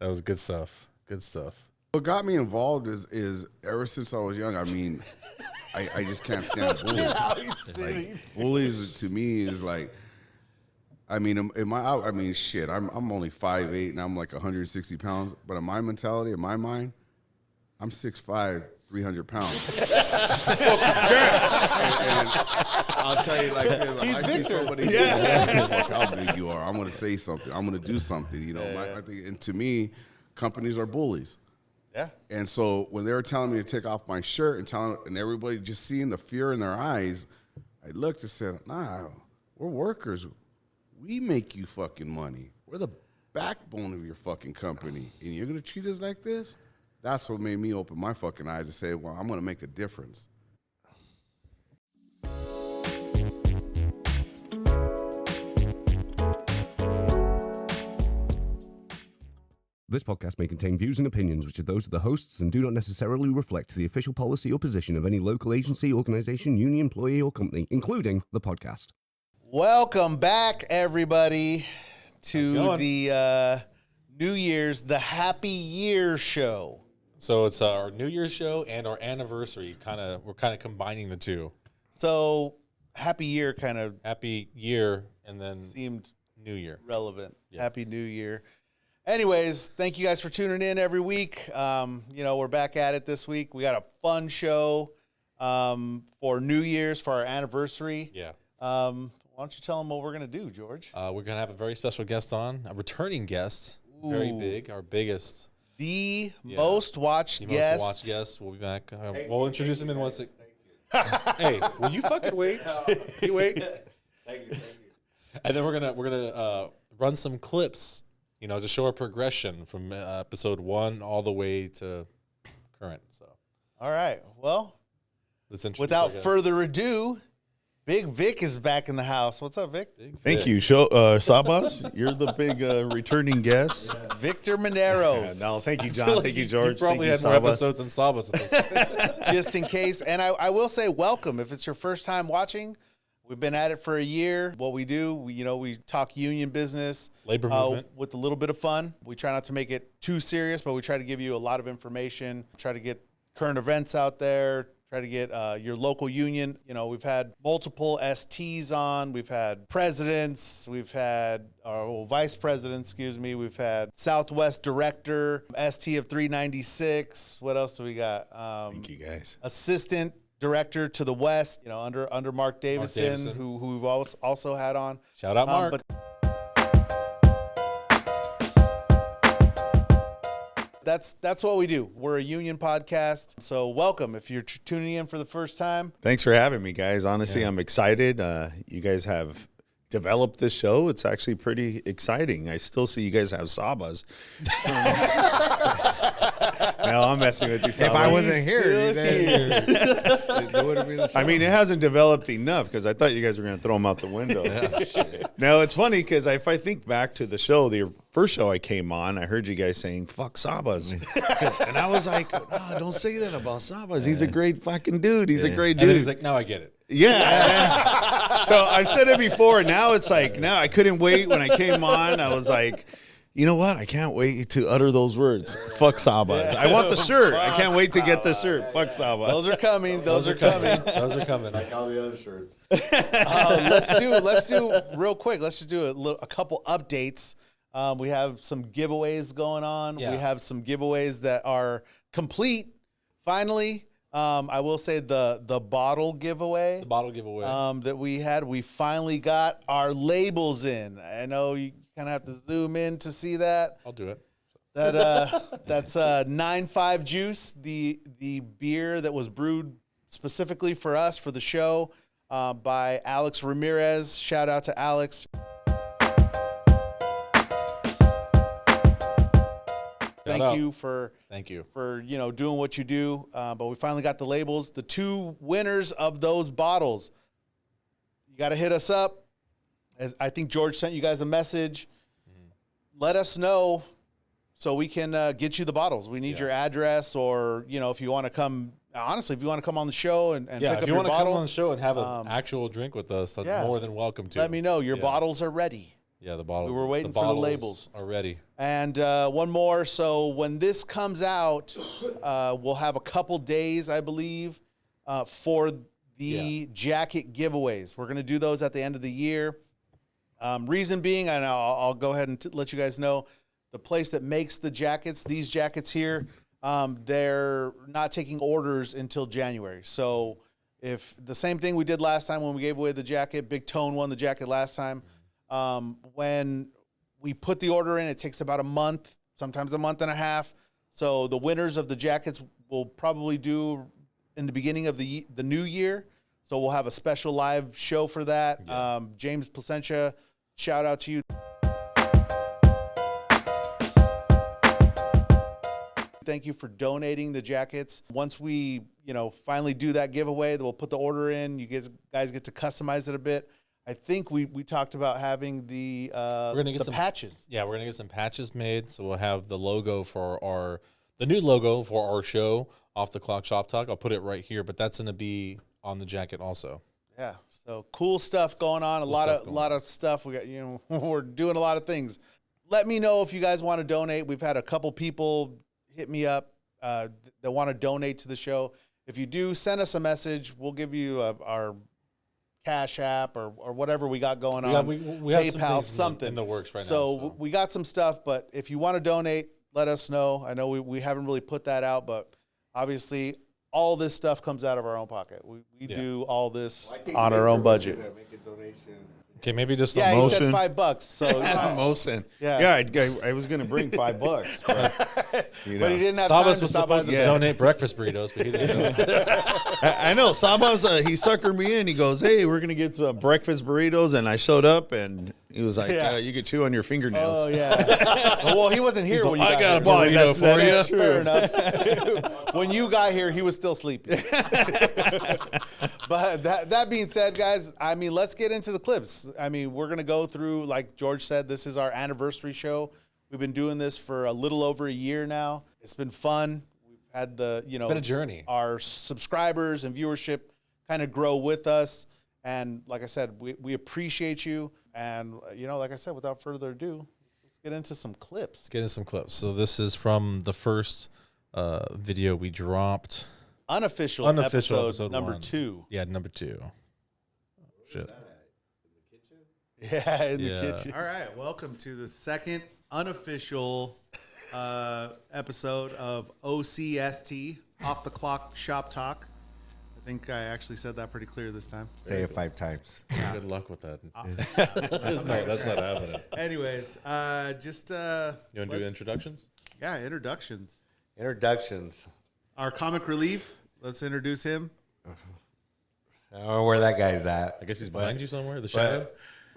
That was good stuff. Good stuff. What got me involved is ever since I was young. I mean, I just can't stand bullies. Like, bullies to me is like, I mean, shit. I'm only 5'8" and I'm like 160 pounds. But in my mentality, in my mind, I'm 6'5", 300 pounds. and I'll tell you, like I see somebody, fuck how big you are. I'm gonna say something. I'm gonna do something. You know, I think, and to me, companies are bullies. Yeah. And so when they were telling me to take off my shirt and everybody just seeing the fear in their eyes, I looked and said, nah, we're workers. We make you fucking money. We're the backbone of your fucking company. And you're going to treat us like this? That's what made me open my fucking eyes to say, well, I'm going to make a difference. This podcast may contain views and opinions which are those of the hosts and do not necessarily reflect the official policy or position of any local agency, organization, union, employee, or company, including the podcast. Welcome back, everybody, to the New Year's, the Happy Year show. So it's our New Year's show and our anniversary. We're kind of combining the two. So Happy Year kind of Happy Year and then seemed New Year. relevant. Yeah. Happy New Year. Anyways, thank you guys for tuning in every week. We're back at it this week. We got a fun show for New Year's, for our anniversary. Yeah. Why don't you tell them what we're going to do, George? We're going to have a very special guest on, a returning guest, very big, our biggest. The most watched guest. Most watched guest. We'll be back. We'll introduce him in 1 second. Hey, will you fucking wait? You wait. Thank you. And then we're gonna run some clips, to show our progression from episode 1 all the way to current. So, all right. Well, let's introduce without further ado, Big Vic is back in the house. What's up, Vic? Thank you, Sabas. You're the big returning guest. Victor Mineros. No, thank you, John. Thank you, George. You probably thank had you, more Sabas. episodes than Sabas at this point. Just in case. And I will say welcome. If it's your first time watching, we've been at it for a year. What we do, we talk union business. Labor movement. With a little bit of fun. We try not to make it too serious, but we try to give you a lot of information, try to get current events out there, try to get your local union. We've had multiple STs on. We've had presidents. We've had vice presidents, we've had Southwest director, ST of 396. What else do we got? Thank you, guys. Assistant director to the West, under Mark Davison, who we've also had on. Shout out, Mark. That's what we do. We're a union podcast. So welcome if you're tuning in for the first time. Thanks for having me, guys. Honestly, I'm excited. You guys have developed this show. It's actually pretty exciting. I still see you guys have Sabas. No, I'm messing with you, Sabas. If I wasn't here, it would have been the show. I mean, it hasn't developed enough because I thought you guys were going to throw them out the window. No, it's funny because if I think back to the show, the first show I came on, I heard you guys saying, fuck Sabas. And I was like, oh, don't say that about Sabas. He's a great fucking dude. He's a great dude. And then he's like, now I get it. Yeah. So I've said it before. Now it's like, now I couldn't wait. When I came on, I was like, you know what? I can't wait to utter those words. Fuck Sabas. I want the shirt. I can't wait to get the shirt. Fuck Sabas. Those are coming. Those are coming. Those are coming. Like all the other shirts. Let's do real quick. Let's just do a couple updates. We have some giveaways going on. Yeah. We have some giveaways that are complete. Finally, I will say the bottle giveaway. The bottle giveaway. That we finally got our labels in. I know you kind of have to zoom in to see that. I'll do it. That's 9.5 Juice, the beer that was brewed specifically for us for the show by Alex Ramirez. Shout out to Alex. Thank you for doing what you do. But we finally got the labels. The two winners of those bottles. You got to hit us up. As I think George sent you guys a message. Let us know so we can get you the bottles. We need your address, or if you want to come. Honestly, if you want to come on the show and pick up your bottle. If you want to come on the show and have an actual drink with us, that's more than welcome to. Let me know. Your bottles are ready. Yeah, the bottles. We were waiting for the labels already. And one more. So when this comes out, we'll have a couple days, I believe, for the jacket giveaways. We're going to do those at the end of the year. Reason being, and I'll go ahead and let you guys know, the place that makes the jackets, these jackets here, they're not taking orders until January. So if the same thing we did last time when we gave away the jacket, Big Tone won the jacket last time. When we put the order in, it takes about a month, sometimes a month and a half. So the winners of the jackets will probably do in the beginning of the new year. So we'll have a special live show for that. Yeah. James Placentia, shout out to you. Thank you for donating the jackets. Once we, finally do that giveaway, we'll put the order in. You guys get to customize it a bit. I think we talked about having the patches. Yeah, we're gonna get some patches made. So we'll have the logo for the new logo for our show, Off the Clock Shop Talk. I'll put it right here, but that's gonna be on the jacket also. Yeah, so cool stuff going on. A lot of stuff. We got we're doing a lot of things. Let me know if you guys want to donate. We've had a couple people hit me up that want to donate to the show. If you do, send us a message. We'll give you our Cash App or whatever we got going on. We have PayPal, something in the works right now. So we got some stuff, but if you want to donate, let us know. I know we haven't really put that out, but obviously all this stuff comes out of our own pocket. We do all this on our own budget. Make a donation. Okay, maybe just he said $5. So Motion. Yeah, I was gonna bring $5, but, but he didn't have time to stop by to donate breakfast burritos, but he didn't. I know Sabas. He suckered me in. He goes, "Hey, we're gonna get some breakfast burritos," and I showed up, and he was like, "You could chew on your fingernails." Oh yeah. Well, he wasn't here when you got here. I got a burrito for you. Fair enough. When you got here, he was still sleeping. But that being said, guys, let's get into the clips. We're going to go through, like George said, this is our anniversary show. We've been doing this for a little over a year now. It's been fun. We've had it's been a journey. Our subscribers and viewership kind of grow with us. And like I said, we appreciate you. And, like I said, without further ado, let's get into some clips. So this is from the first video we dropped. Unofficial episode number 1. 2. Yeah, number 2. Shit. Yeah, in the kitchen. All right, welcome to the second unofficial episode of OCST, Off the Clock Shop Talk. I think I actually said that pretty clear this time. Say it 5 times. Good luck with that. That's not happening. Anyways, you want to do introductions? Yeah, introductions. Our comic relief. Let's introduce him. I don't know where that guy's at. I guess he's behind you somewhere, the shadow.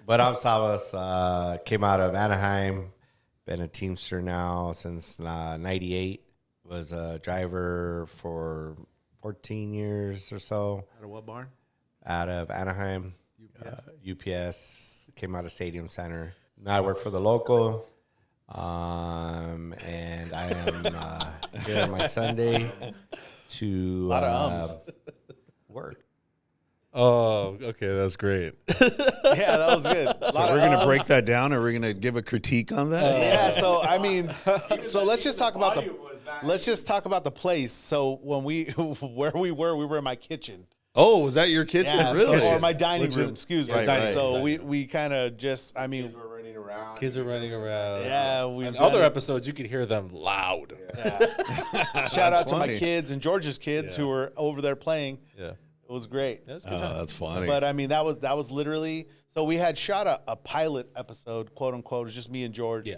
But I'm Sabas. Came out of Anaheim. Been a Teamster now since 98. Was a driver for 14 years or so. Out of what barn? Out of Anaheim. UPS. Came out of Stadium Center. Now I work for the local. And I am here on my Sunday to work. Oh, okay, that's great. Yeah, that was good. So we're going to break that down, or we're going to give a critique on that? Yeah, so let's just talk about the place. So when we were in my kitchen. Oh, was that your kitchen? Yeah, really? Or my dining room, excuse me. Right. So we kind of just, Kids are running around. Yeah. In other episodes, you could hear them loud. Yeah. Shout out to my kids and George's kids who were over there playing. Yeah. It was great. That's good. That's funny. But that was literally, so we had shot a pilot episode, quote unquote. It was just me and George. Yeah.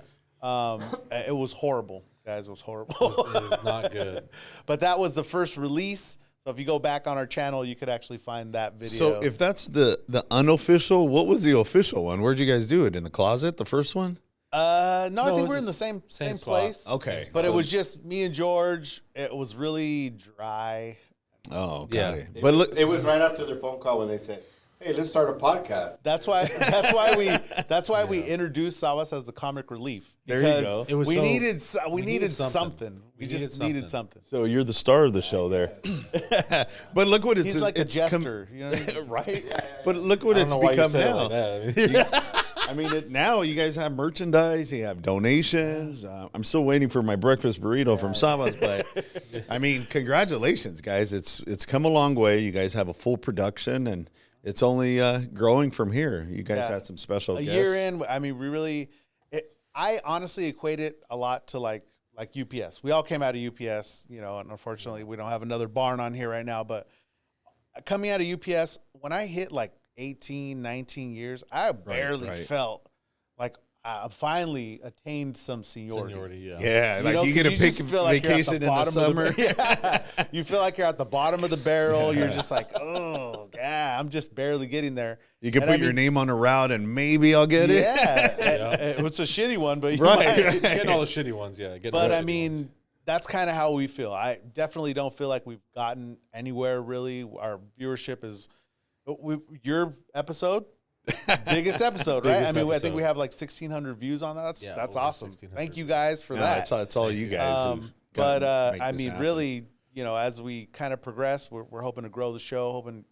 It was horrible, guys. It was horrible. It was not good. But that was the first release. So if you go back on our channel, you could actually find that video. So if that's the unofficial, what was the official one? Where'd you guys do it? In the closet, the first one? No, I think we're in the same place. Okay. But it was just me and George. It was really dry. Oh, got Yeah. it. But look, It was right after their phone call when they said, "Hey, let's start a podcast." That's why we introduced Sabas as the comic relief. There you go. It was we so- needed something. We needed just needed something. so you're the star of the show there. But look what He's like a it's jester, you know what I mean? right? But look what I it's don't know why you become said it now. like that. I mean, now you guys have merchandise, you have donations. I'm still waiting for my breakfast burrito from Sabas, but I mean, congratulations, guys. It's come a long way. You guys have a full production, and it's only growing from here. You guys had some special guests. A year in, I mean, we really, I honestly equate it a lot to like UPS. We all came out of UPS, you know, and unfortunately we don't have another barn on here right now, but coming out of UPS, when I hit like 18, 19 years, I barely felt like I finally attained some seniority. Yeah, like you get a pick vacation in the summer. You feel like you're at the bottom of the barrel. You're just like, oh, yeah, I'm just barely getting there. You can put your name on a route and maybe I'll get it. Yeah, it's a shitty one, but getting all the shitty ones, But I mean, that's kind of how we feel. I definitely don't feel like we've gotten anywhere really. Our viewership is your episode. Biggest episode, right? I mean, I think we have like 1,600 views on that. That's awesome. Thank you guys for that. That's all you guys. But I mean, really, you know, as we kind of progress, we're hoping to grow the show, hoping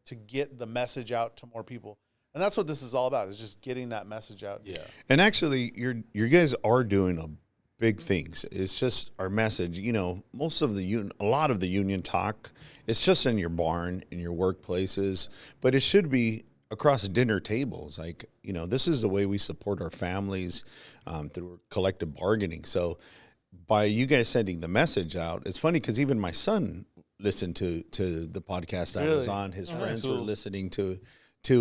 to get the message out to more people, and that's what this is all about. Is just getting that message out. Yeah. And actually, you guys are doing big things. It's just our message. You know, a lot of the union talk, it's just in your barn, in your workplaces, but it should be across dinner tables. Like, you know, this is the way we support our families through collective bargaining. So by you guys sending the message out, it's funny because even my son listened to the podcast I was on. His friends were listening to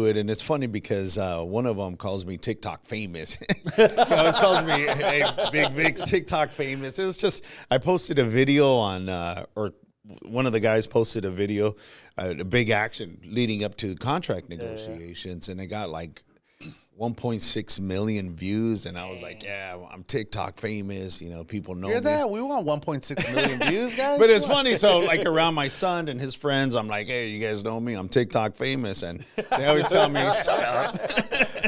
it, and it's funny because one of them calls me TikTok famous. He always calls me, hey, Big Vic's TikTok famous. It was just, I posted a video on, or one of the guys posted a video, a big action leading up to contract negotiations, and it got like 1.6 million views, and I was like, yeah, I'm TikTok famous. You know, people know Hear me. that? We want 1.6 million views, guys. But it's funny. So, like, around my son and his friends, I'm like, hey, you guys know me? I'm TikTok famous. And they always tell me, shut up.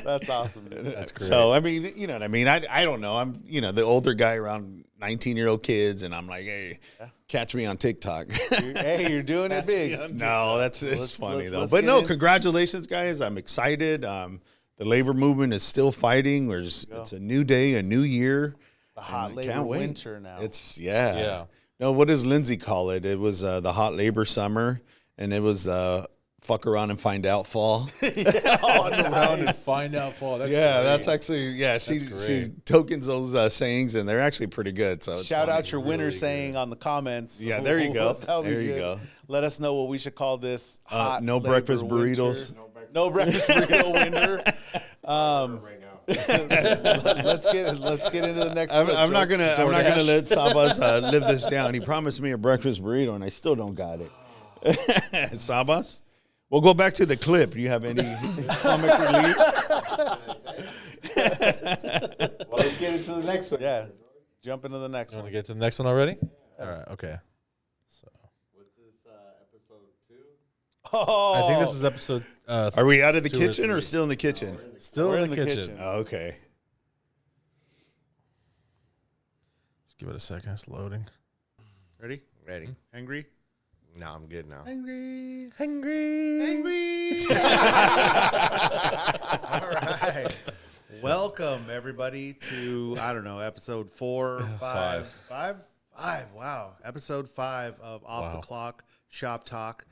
That's awesome, dude. That's great. So, I mean, you know what I mean? I don't know. I'm, you know, the older guy around 19-year-old kids, and I'm like, hey, catch me on TikTok. Hey, you're doing it big. No, it's funny, though. But no, congratulations, guys. I'm excited. The labor movement is still fighting. It's a new day, a new year. The hot labor winter now. It's No, what does Lindsay call it? It was the hot labor summer, and it was fuck around and find out fall. Around and find out fall. That's great. That's actually she tokens those sayings, and they're actually pretty good. So shout out your winner saying on the comments. Yeah, there you go. There you go. Let us know what we should call this. Hot no breakfast burritos. No breakfast burrito winter. Let's get into the next. I'm not gonna let Sabas live this down. He promised me a breakfast burrito, and I still don't got it. Sabas, we'll go back to the clip. Do you have any comic relief? Well, let's get into the next one. Yeah, jump into the next Want one. to get to the next one already? All right. Okay. So What's this, episode 2? Oh, I think this is episode. Are we out of the 2 kitchen or or still in the kitchen? Still in the kitchen. Oh, okay. Just give it a second. It's loading. Ready? Hungry? No, I'm good now. Hungry. All right. Welcome everybody to episode 4 or 5. 5? Wow. Episode 5 of Off the Clock Shop Talk.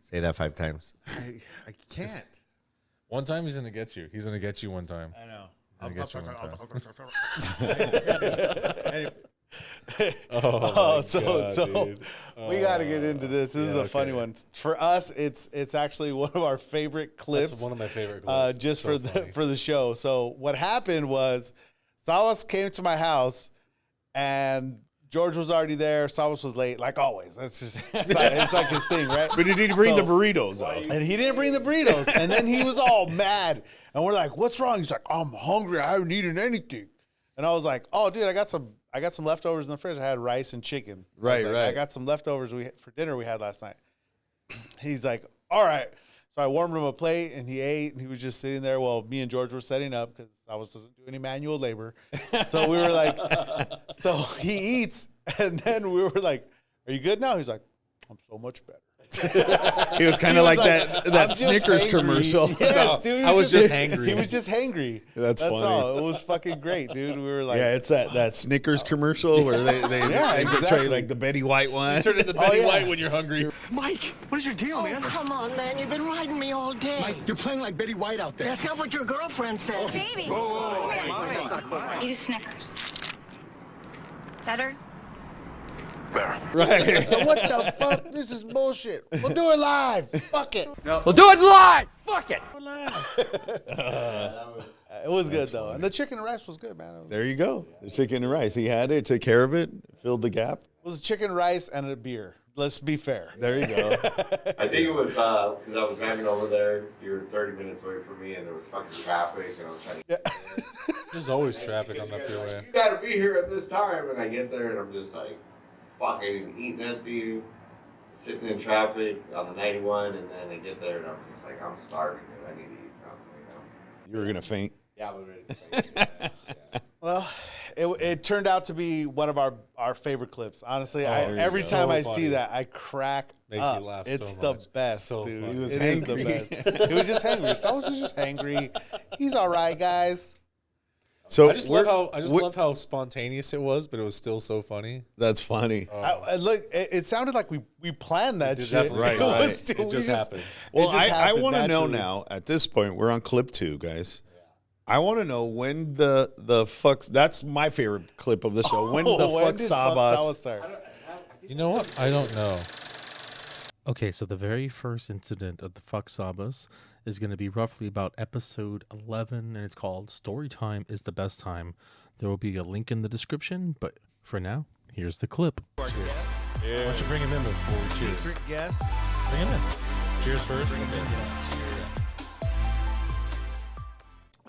Say that 5 times. I can't. One time he's gonna get you. He's gonna get you one time. I know. He's gonna get you one time. We got to get into this. This is a funny one for us. It's actually one of our favorite clips. That's one of my favorite clips. Just so for the show. So what happened was, Sawas came to my house, and George was already there. Sawas was late, like always. It's like his thing, right? But he didn't bring the burritos out. And he didn't bring the burritos. And then he was all mad. And we're like, what's wrong? He's like, I'm hungry. I haven't eaten anything. And I was like, oh, dude, I got some leftovers in the fridge. I had rice and chicken. Right. I got some leftovers for dinner we had last night. He's like, all right. So I warmed him a plate, and he ate, and he was just sitting there while me and George were setting up because Sawas doesn't do any manual labor. So we were like, so he eats, and then we were like, are you good now? He's like, I'm so much better. He was kind of like "I'm that just Snickers hangry." commercial. Yes, dude. I was just hangry. He was just hangry. That's funny. all. It was fucking great, dude. We were like, Yeah, it's that Snickers commercial where they portray exactly. like the Betty White one. Turn into Betty White when you're hungry. Mike, what is your deal, man? Come on, man. You've been riding me all day. Mike, you're playing like Betty White out there. That's not what your girlfriend said. Baby. Eat a Snickers. Better? Right. what the fuck? This is bullshit. We'll do it live. Fuck it. We'll do it live. Fuck it. It was good though, and the chicken and rice was good, man. There you go. The chicken and rice. He had it, took care of it, filled the gap. It was chicken, rice, and a beer. Let's be fair. There you go. I think it was because I was driving over there. You were 30 minutes away from me, and there was fucking traffic, and I was trying to. There's always traffic on that freeway. You gotta be here at this time, and I get there, and I'm just like, fuck, I didn't eat nothing, sitting in traffic on the 91, and then I get there, and I'm just like, I'm starving, and I need to eat something, You were gonna faint. Yeah, I was ready to faint. Yeah. Well, it turned out to be one of our favorite clips. Honestly, every so time I funny. see that, I crack Makes up. you laugh It's so the much. best, So dude. funny. He was It is the hangry. best. He was just hangry. So I was just hangry. He's all right, guys. So I just love how spontaneous it was, but it was still so funny. That's funny. Look, it sounded like we planned that shit. definitely Right, It right. was- It we just happened. Well, it just I happened want to know naturally. now. At this point, we're on clip 2, guys. I want to know when the fucks. That's my favorite clip of the show. When the When fuck did Fuck Sabas? Sabas start? You know what? I don't know. Okay, so the very first incident of the Fuck Sabas is going to be roughly about episode 11, and it's called Story Time is the Best Time. There will be a link in the description, but for now, here's the clip. Why don't you bring him in before we cheers? Secret guest. Bring him in. Cheers first.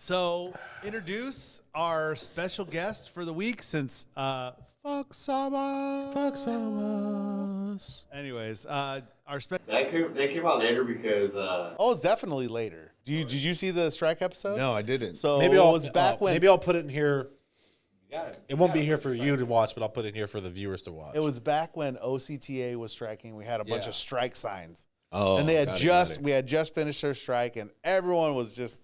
So, introduce our special guest for the week since Fuck Sabas. Fuck Sabas. Anyways, our special. They came out later because Oh, it's definitely later. Did you see the strike episode? No, I didn't. So Maybe it I'll was back when maybe I'll put it in here. It won't be here for you to watch, but I'll put it here for the viewers to watch. it was back when OCTA was striking. We had a bunch Yeah. of strike signs, Oh, and they had got it. we had just finished their strike, and everyone was just.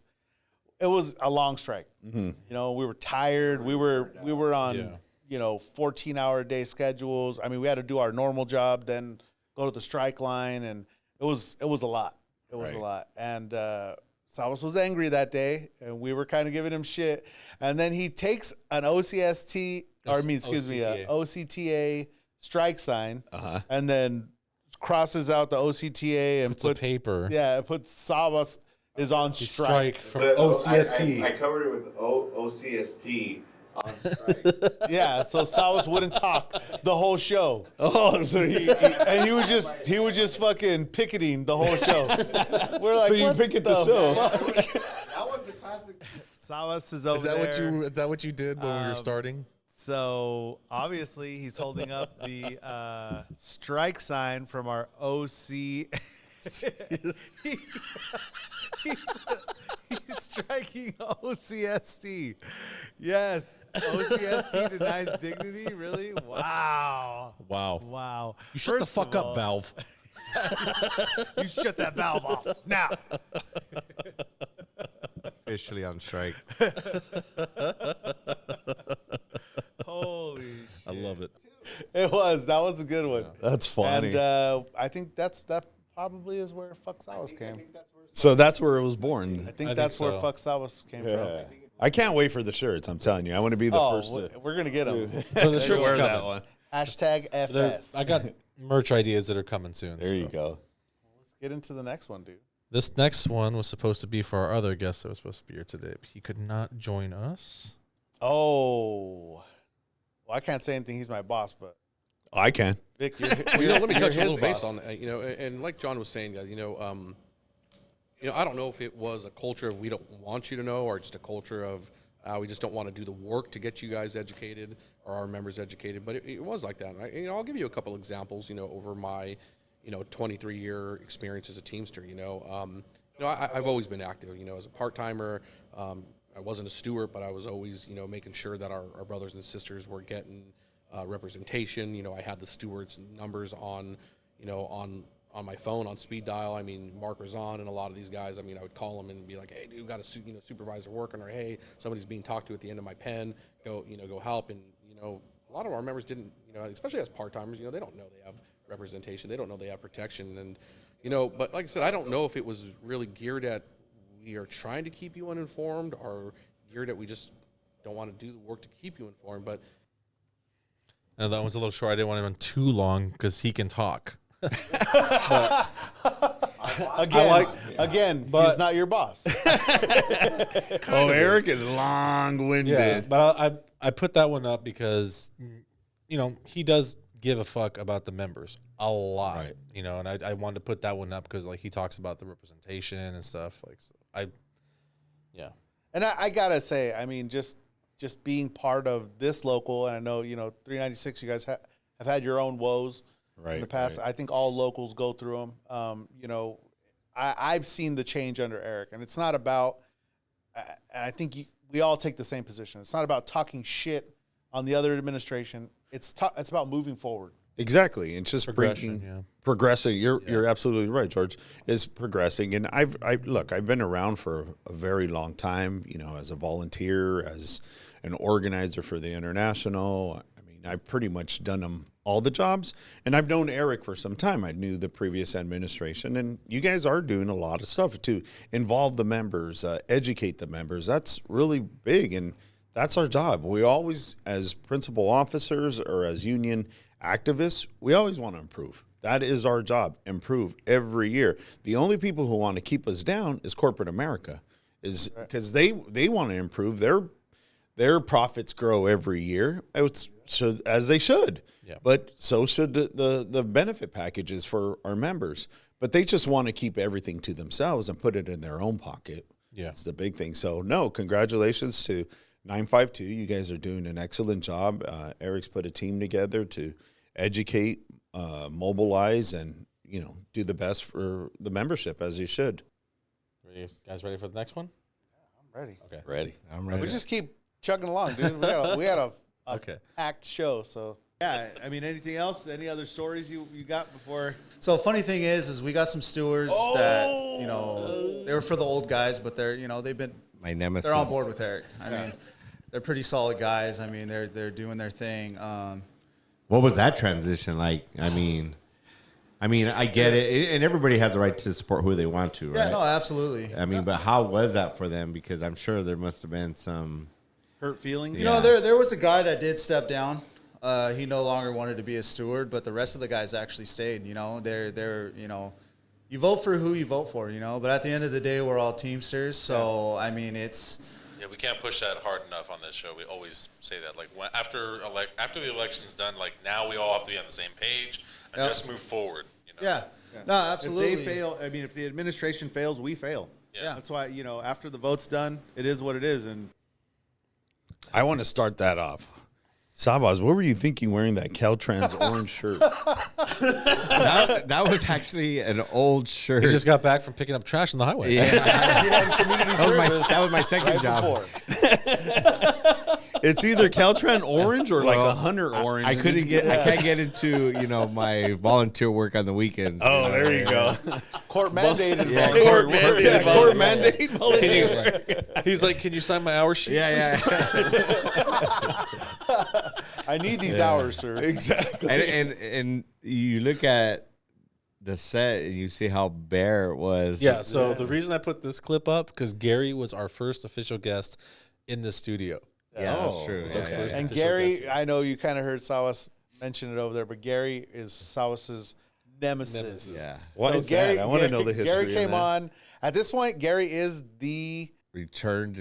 It was a long strike. Mm-hmm. You know, we were tired. We were on Yeah. 14-hour day schedules. I mean, we had to do our normal job, then go to the strike line, and it was a lot. It was a Right. lot, and Salas was angry that day, and we were kind of giving him shit. And then he takes an OCTA strike sign, and then crosses out the OCTA and It's a paper. it puts Salas is on strike. Strike from OCST. I covered it with OCST on strike. Yeah, so Salas wouldn't talk the whole show. Oh, so And he was just fucking picketing the whole show. We're like, So you what picket the show. fuck? That one's a classic. Salas is over Is that there. what you did when we were starting? So obviously he's holding up the strike sign from our OC. He's striking OCST. Yes, OCST denies dignity. Really? Wow. Wow. Wow. You shut the First fuck of up, all, Valve. You shut that valve off now. Officially on strike. Holy shit. I love it. That was a good one. That's funny. And I think that probably is where Fuck Salas came. So that's where it was born. I think I that's think where so. Fuck Salas came Yeah. from. I can't wait for the shirts. I'm telling you, I want to be the first to we're gonna get them. So the shirts wear are that coming. one. Hashtag FS. I got merch ideas that are coming soon. There you so. go. Let's get into the next one, dude. This next one was supposed to be for our other guest that was supposed to be here today, but he could not join us. Oh, well, I can't say anything. He's my boss, but I can. Vic, you're, Let me you're touch a his little base boss. on that. And like John was saying, guys, I don't know if it was a culture of we don't want you to know, or just a culture of we just don't want to do the work to get you guys educated or our members educated. But it was like that. And I'll give you a couple examples. Over my 23-year experience as a Teamster. I've always been active. As a part-timer. I wasn't a steward, but I was always making sure that our brothers and sisters were getting representation. I had the stewards' numbers on on my phone on speed dial. I mean, Mark Razan and a lot of these guys. I mean, I would call them and be like, "Hey, dude, we got a supervisor working," or "Hey, somebody's being talked to at the end of my pen. Go help." And a lot of our members didn't, especially as part timers, they don't know they have representation. They don't know they have protection. And but like I said, I don't know if it was really geared at we are trying to keep you uninformed, or geared at we just don't want to do the work to keep you informed. But no, that one's a little short. I didn't want him too long because he can talk. Again, he's not your boss. Eric is long-winded. Yeah, but I put that one up because he does give a fuck about the members a lot, right. And I wanted to put that one up because he talks about the representation and stuff. And I gotta say, I mean, just being part of this local, and I know 396, you guys have had your own woes in the past. Right. I think all locals go through them. I've seen the change under Eric, and it's not about. And I think we all take the same position. It's not about talking shit on the other administration. It's about moving forward. Exactly, and just progressing. You're absolutely right, George. Is progressing, and I've been around for a very long time. As a volunteer, as an organizer for the International. I mean, I've pretty much done all the jobs, and I've known Eric for some time. I knew the previous administration, and you guys are doing a lot of stuff to involve the members, educate the members. That's really big, and that's our job. We always, as principal officers or as union activists, we always want to improve. That is our job, improve every year. The only people who want to keep us down is corporate America, is because they want to improve. Their profits grow every year, as they should. Yeah. But so should the benefit packages for our members. But they just want to keep everything to themselves and put it in their own pocket. Yeah. That's the big thing. So, no, congratulations to 952. You guys are doing an excellent job. Eric's put a team together to educate, mobilize, and do the best for the membership, as you should. You guys ready for the next one? Yeah, I'm ready. Okay, ready. I'm ready. We just keep chugging along, dude. We had a packed show. So yeah, I mean, anything else? Any other stories you got before? So funny thing is we got some stewards that they were for the old guys, but they're they've been my nemesis. They're on board with Eric. I mean, they're pretty solid guys. I mean, they're doing their thing. What was that transition like? I mean, I get it, and everybody has the right to support who they want to, right? Yeah, no, absolutely. I mean, but how was that for them? Because I'm sure there must have been some hurt feelings. There was a guy that did step down. He no longer wanted to be a steward, but the rest of the guys actually stayed. They're you vote for who you vote for, But at the end of the day, we're all Teamsters, so I mean, it's. Yeah, we can't push that hard enough on this show. We always say that, after the election's done, now we all have to be on the same page and just move forward. Yeah. No, absolutely. If they fail, if the administration fails, we fail. Yeah. That's why after the vote's done, it is what it is, and I want to start that off. Sabas, what were you thinking wearing that Caltrans orange shirt? that was actually an old shirt. He just got back from picking up trash on the highway. Yeah. That was my second job. It's either Caltrans orange or like a Hunter orange. I can't get into my volunteer work on the weekends. Oh, there you go. Court mandated. Court mandated volunteer work. He's like, "Can you sign my hour sheet?" Yeah. I need these hours, sir. Exactly. And you look at the set and you see how bare it was. Yeah. So the reason I put this clip up because Gary was our first official guest in the studio. Yeah, that's true. And Gary, I know you kind of heard Sawas mention it over there, but Gary is Sawas's nemesis. Yeah. Why is that? I want to know the history. Gary came on. At this point, Gary is the returned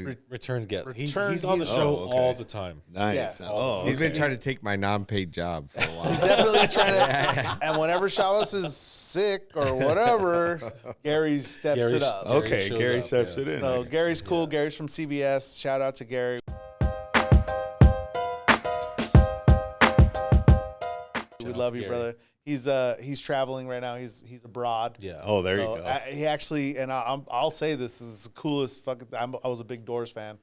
guest. He's on the show all the time. Nice. Yeah. He's been trying to take my non-paid job for a while. He's definitely trying to. And whenever Sawas is sick or whatever, Gary steps it up. Okay, Gary steps it in. So Gary's cool. Gary's from CBS. Shout out to Gary. We love you, brother. He's traveling right now. He's abroad. Yeah. Oh, there you go. He actually, and I'll say this is the coolest fucking. I was a big Doors fan.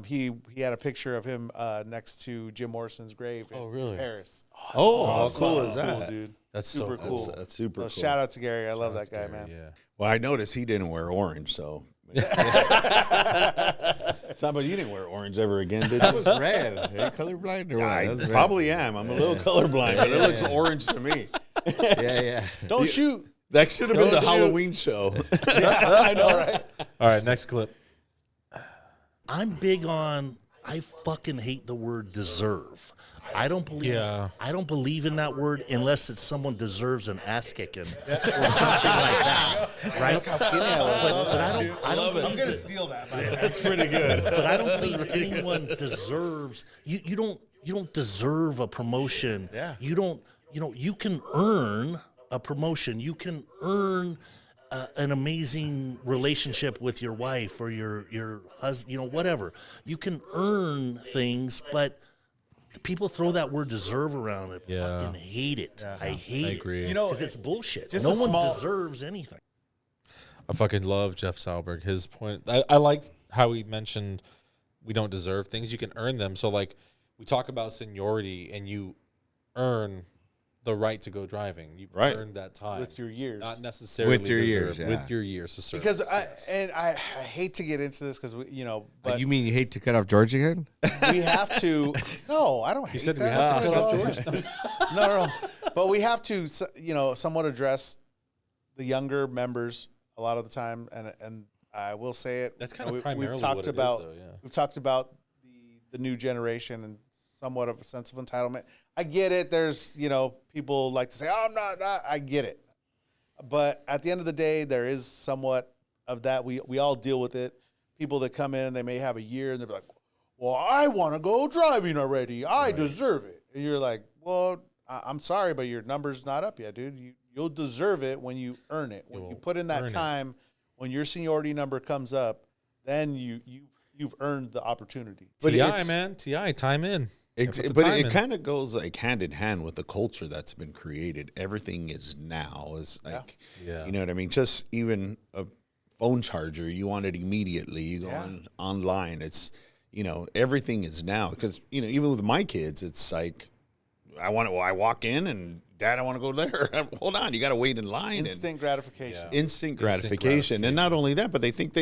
He had a picture of him next to Jim Morrison's grave in Paris. Oh, how cool is that, dude? That's super so cool. That's super cool. Shout out to Gary. I love that guy, man. Yeah. Well, I noticed he didn't wear orange, so. Saba, you didn't wear orange ever again, did you? That was red. Are you colorblind or what? I That was red. probably am. I'm a little colorblind, but it looks orange to me. Yeah. Don't shoot. That should have been the Halloween show. I know, right? All right, next clip. I'm big on. I fucking hate the word deserve. I don't believe. Yeah. I don't believe in that word unless it's someone deserves an ass kicking or something like that. Right? Look how skinny I was. But I don't believe I'm gonna that- steal that. By the way. That's pretty good. But I don't believe anyone deserves. You don't deserve a promotion. Yeah. You don't. You can earn a promotion. You can earn an amazing relationship with your wife or your husband. Whatever. You can earn things, but people throw that word deserve around. I fucking hate it. I hate it. agree. Because it's bullshit. just No a one small- deserves anything. I fucking love Jeff Salberg. His point, I liked how he mentioned we don't deserve things. You can earn them. So, like, we talk about seniority, and you earn the right to go driving. You've earned that time. With your years. Not necessarily With your years, deserved, with your years to serve. Because I hate to get into this because but You mean you hate to cut off George again? we have to. No, I don't hate He said that. we have to cut off That's George. good. No. But we have to, somewhat address the younger members a lot of the time, and I will say it. That's kind of we've primarily talked what it is, about. though, yeah. We've talked about the new generation and somewhat of a sense of entitlement. I get it. There's people like to say, "Oh, I'm not." I get it, but at the end of the day, there is somewhat of that. We all deal with it. People that come in, they may have a year, and they're like, "Well, I want to go driving already. I deserve it." And you're like, "Well, I'm sorry, but your number's not up yet, dude. You'll deserve it when you earn it. When you put in that time, when your seniority number comes up, then you've earned the opportunity." But Ti, time in. But it kind of goes like hand in hand with the culture that's been created. Everything is now. Is like, you know what I mean? Just even a phone charger, you want it immediately. You go online. It's, everything is now. Because, even with my kids, it's like, I walk in and Dad, I want to go there. Hold on, you got to wait in line. Instant gratification. Instant gratification. And not only that, but they think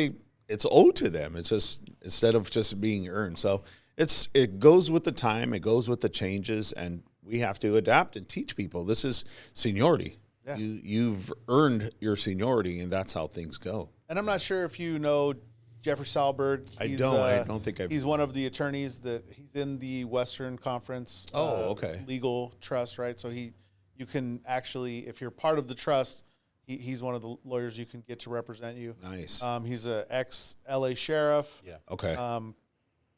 it's owed to them. It's just, instead of just being earned. So it goes with the time, it goes with the changes, and we have to adapt and teach people. This is seniority. Yeah. You've earned your seniority, and that's how things go. And I'm not sure if you know Jeffrey Salberg. I don't think he's one of the attorneys that he's in the Western Conference. Legal trust, right? So you can actually, if you're part of the trust, he's one of the lawyers you can get to represent you. Nice. He's a ex-LA sheriff. Yeah. Okay.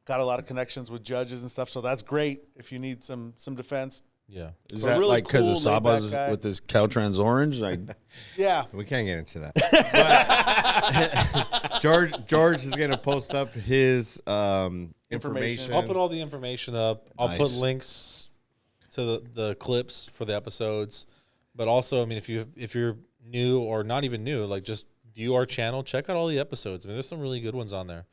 Got a lot of connections with judges and stuff, so that's great if you need some defense. Yeah. Is that really like because of Saba's with his Caltrans orange? Yeah. We can't get into that. But George is going to post up his information. I'll put all the information up. I'll put links to the clips for the episodes. But also, I mean, if you're new or not even new, like just view our channel, check out all the episodes. I mean, there's some really good ones on there.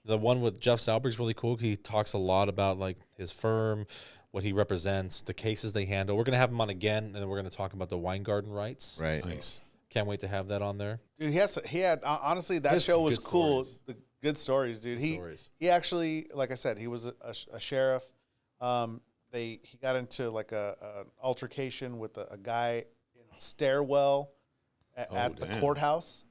The one with Jeff Salberg is really cool. He talks a lot about like his firm, what he represents, the cases they handle. We're gonna have him on again, and then we're gonna talk about the wine garden rights. Right. Nice. Can't wait to have that on there. Dude, he had honestly that show was cool. The good stories, dude. He actually, like I said, he was a sheriff. He got into like an altercation with a guy in a stairwell at the courthouse,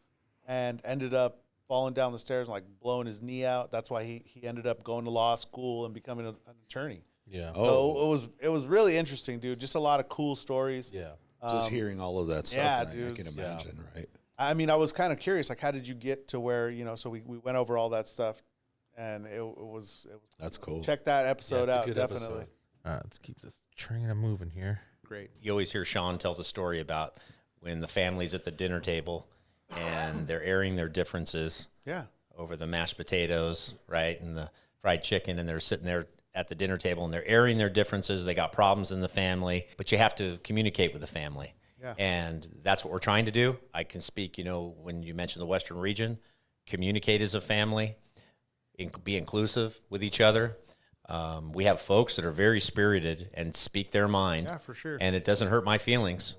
and ended up falling down the stairs and like blowing his knee out. That's why he ended up going to law school and becoming an attorney. Yeah. So it was really interesting, dude. Just a lot of cool stories. Yeah. Just hearing all of that stuff. Yeah, right? dude. I can imagine, right? I mean, I was kind of curious, like, how did you get to where, so we went over all that stuff, and it was that's cool. Check that episode out, definitely. Episode. All right, let's keep this train moving here. Great. You always hear Sean tells a story about when the family's at the dinner table and they're airing their differences. Yeah. Over the mashed potatoes, right, and the fried chicken, and they're sitting there at the dinner table and they're airing their differences. They got problems in the family, but you have to communicate with the family. Yeah. And that's what we're trying to do. I can speak, when you mention the Western region, communicate as a family, be inclusive with each other. We have folks that are very spirited and speak their mind. Yeah, for sure. And it doesn't hurt my feelings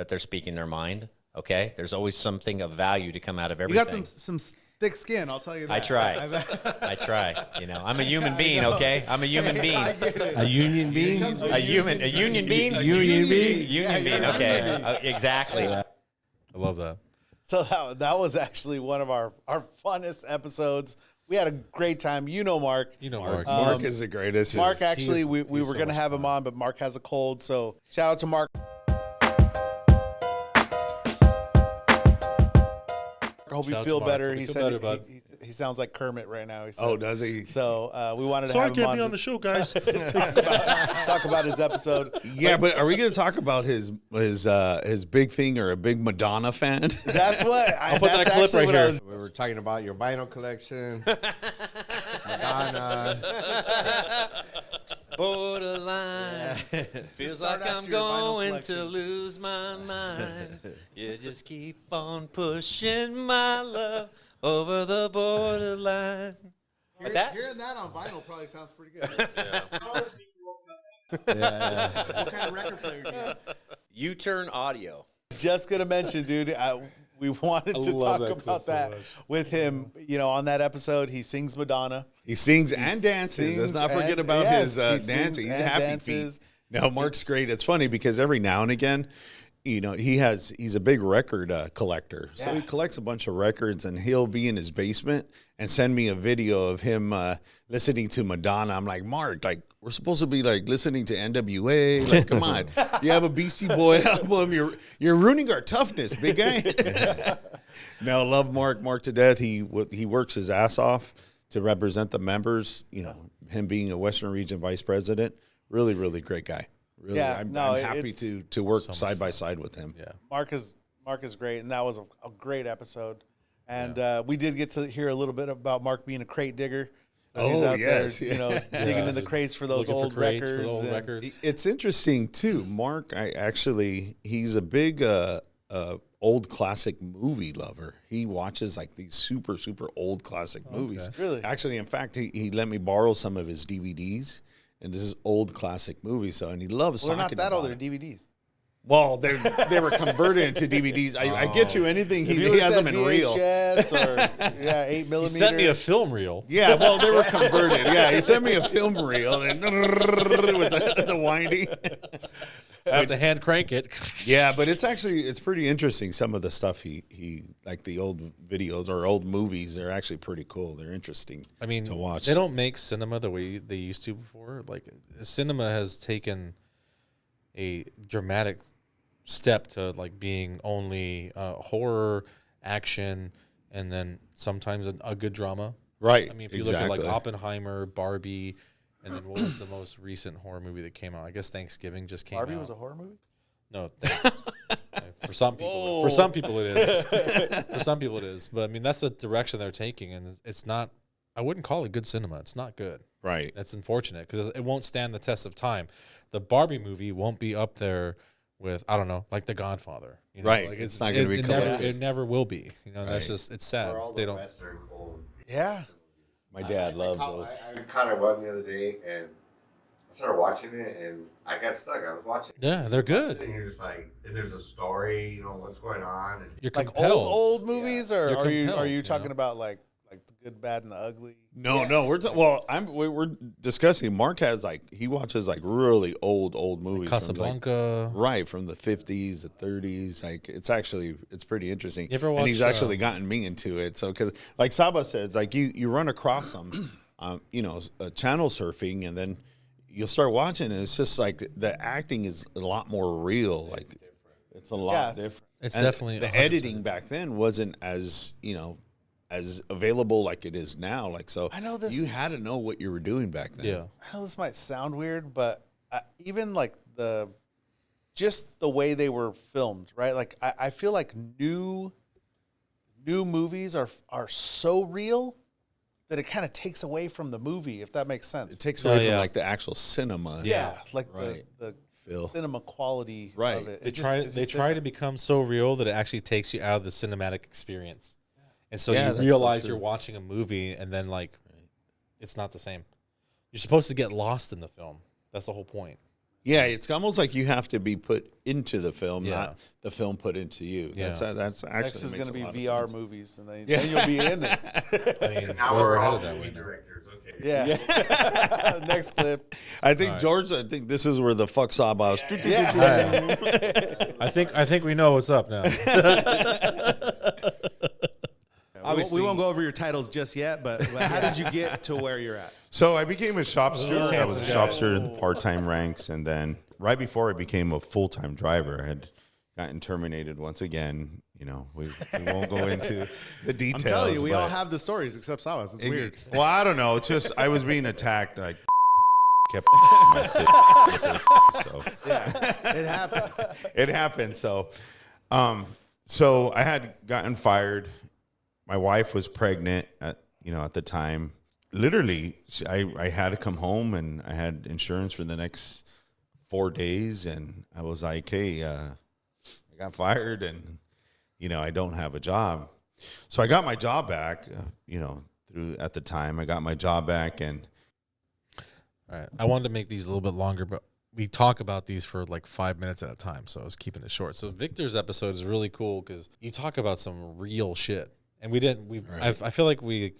that they're speaking their mind. Okay, there's always something of value to come out of everything. You got some thick skin, I'll tell you that. I try. You know, I'm a human being. Okay, I'm a human being. A union being. A union being. Union being. Union being. Okay, exactly. I love that. So that was actually one of our funnest episodes. We had a great time. You know Mark. Mark is the greatest. Mark, actually, we were going to have him on, but Mark has a cold. So shout out to Mark. I hope you feel better. He said he sounds like Kermit right now. He said. Oh, does he? So we wanted to Sorry, have him can't be on the show, guys. talk about his episode. Yeah, but are we going to talk about his big thing or a big Madonna fan? That's what I'll put that clip right here. We were talking about your vinyl collection. Madonna. Borderline. Feels like I'm going to lose my mind. You just keep on pushing my love over the borderline. Hearing that on vinyl probably sounds pretty good. What kind of record player do you have? U-Turn Audio. Just gonna mention, dude. We wanted to talk about that with him. You know, on that episode, he sings Madonna. He sings and dances. Let's not forget about his dancing. He's happy dances. feet. No, Mark's great. It's funny because every now and again, you know, he's a big record collector. So he collects a bunch of records, and he'll be in his basement and send me a video of him listening to Madonna. I'm like, Mark, like, we're supposed to be like listening to NWA. Like, come on, you have a Beastie Boy album. You're ruining our toughness, big guy. No, love Mark to death. He works his ass off to represent the members. You know, him being a Western Region Vice President, really, really great guy. Really, I'm happy to work side by side with him. Yeah, Mark is great, and that was a great episode. And we did get to hear a little bit about Mark being a crate digger. So he's out there, you know, digging in the crates for those old records. It's interesting too. Mark, he's a big old classic movie lover. He watches like these super, super old classic movies. Really? Actually, in fact, he let me borrow some of his DVDs, and this is old classic movies. So, and he loves talking about it. They're not that old, they're DVDs. Well, they were converted into DVDs. I get you anything. He has them in reel. VHS or 8mm. He sent me a film reel. Yeah, well, they were converted. Yeah, he sent me a film reel and with the winding. I have to hand crank it. Yeah, but it's pretty interesting. Some of the stuff he like the old videos or old movies are actually pretty cool. They're interesting. I mean, to watch. They don't make cinema the way they used to before. Like cinema has taken a dramatic step to like being only horror, action, and then sometimes a good drama. Right. I mean, if you look at like Oppenheimer, Barbie, and then what was the most recent horror movie that came out? I guess Thanksgiving just came out. Barbie was a horror movie? No. For some people. Whoa. For some people it is. For some people it is. But I mean, that's the direction they're taking, and it's not. I wouldn't call it good cinema. It's not good. Right. That's unfortunate because it won't stand the test of time. The Barbie movie won't be up there with, I don't know, like The Godfather. You know? Right. Like it's not going to be collected. It never will be. You know, that's just, it's sad. They don't. Yeah. My dad loves those. I caught one the other day, and I started watching it, and I got stuck. I was watching it. Yeah, they're good. And you're just like, and there's a story, you know, what's going on. And you're like compelled. old movies, or are you talking know? about like the good, bad, and the ugly? No, we're discussing. Mark has he watches like really old movies, Casablanca, from the 50s, the 30s. Like it's pretty interesting. You ever watch, and he's actually gotten me into it. So because like Saba says, like you run across them, channel surfing, and then you'll start watching, and it's just like the acting is a lot more real. Like it's a lot different. It's and definitely the 100%. editing back then wasn't as as available like it is now. Like, so I know this, you had to know what you were doing back then. Yeah. I know this might sound weird, but even like just the way they were filmed, right? Like I feel like new movies are so real that it kind of takes away from the movie, if that makes sense. It takes away from like the actual cinema. Yeah, like the cinema quality of it. They try to become so real that it actually takes you out of the cinematic experience. And so you realize you're watching a movie, and then it's not the same. You're supposed to get lost in the film. That's the whole point. Yeah, it's almost like you have to be put into the film, not the film put into you. Yeah. That's actually Next is going to be VR VR movies, and then you'll be in it. I mean, Now we're all headed that way movie now. directors. Okay. Yeah. Next clip. I think George. I think this is where the fuck Saba. I think we know what's up now. We won't go over your titles just yet, but how did you get to where you're at? So I became a shop steward. I was a shop steward in the part-time ranks, and then right before I became a full-time driver, I had gotten terminated once again. You know, we won't go into the details. I'm telling you, we all have the stories except Sabas. It's weird. Well, I don't know. It's just I was being attacked. I kept my fit. So Yeah, it happens. It happened. So I had gotten fired. My wife was pregnant at the time. Literally, I had to come home, and I had insurance for the next 4 days, and I was like, hey, I got fired, and I don't have a job. So I got my job back, at the time I got my job back. And all right, I wanted to make these a little bit longer, but we talk about these for like 5 minutes at a time, so I was keeping it short. So Victor's episode is really cool because you talk about some real shit, and I feel like we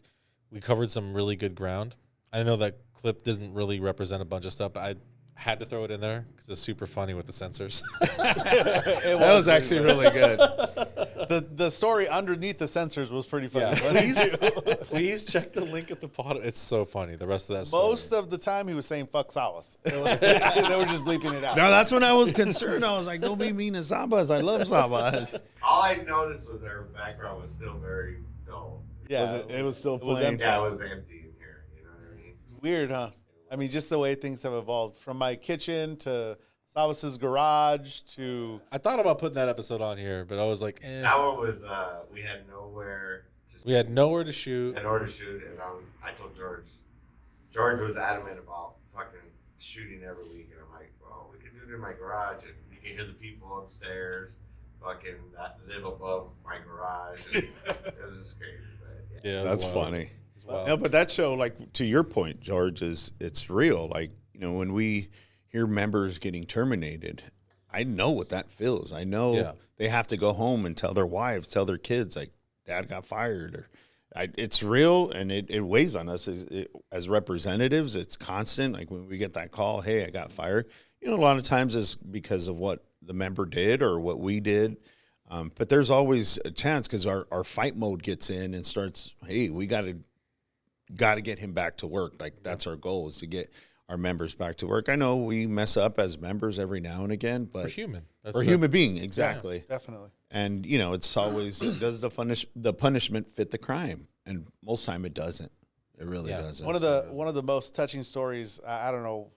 covered some really good ground. I know that clip doesn't really represent a bunch of stuff, but I had to throw it in there because it's super funny with the censors. That was actually really good. The story underneath the censors was pretty funny. Please check the link at the bottom. It's so funny. The rest of that story. Most of the time he was saying fuck Salas. They were just bleeping it out. No, that's when I was concerned. I was like, don't be mean to Sabas. I love Sabas. All I noticed was their background was still very dull. Yeah, it was still was plain. empty. Yeah, it was empty in here. You know what I mean? It's weird, huh? I mean, just the way things have evolved from my kitchen to Sabas's garage to. I thought about putting that episode on here, but I was like, That one was we had nowhere. We had nowhere to shoot. And I told George. George was adamant about fucking shooting every week, and I'm like, well, we can do it in my garage, and you can hear the people upstairs, fucking that live above my garage. And it was just crazy. But Yeah, that's funny. Wow. No, but that show, like to your point, George, it's real. Like, when we hear members getting terminated, I know what that feels. I know they have to go home and tell their wives, tell their kids, like, Dad got fired. Or it's real, and it weighs on us as representatives. It's constant. Like when we get that call, hey, I got fired. A lot of times it's because of what the member did or what we did. But there's always a chance because our fight mode gets in and starts, hey, we got to get him back to work. Like that's our goal, is to get our members back to work. I know we mess up as members every now and again, but we're human. We're human being, exactly. Yeah, definitely. And it's always, does the punishment fit the crime? And most time it doesn't. It really doesn't. One of the most touching stories. I don't know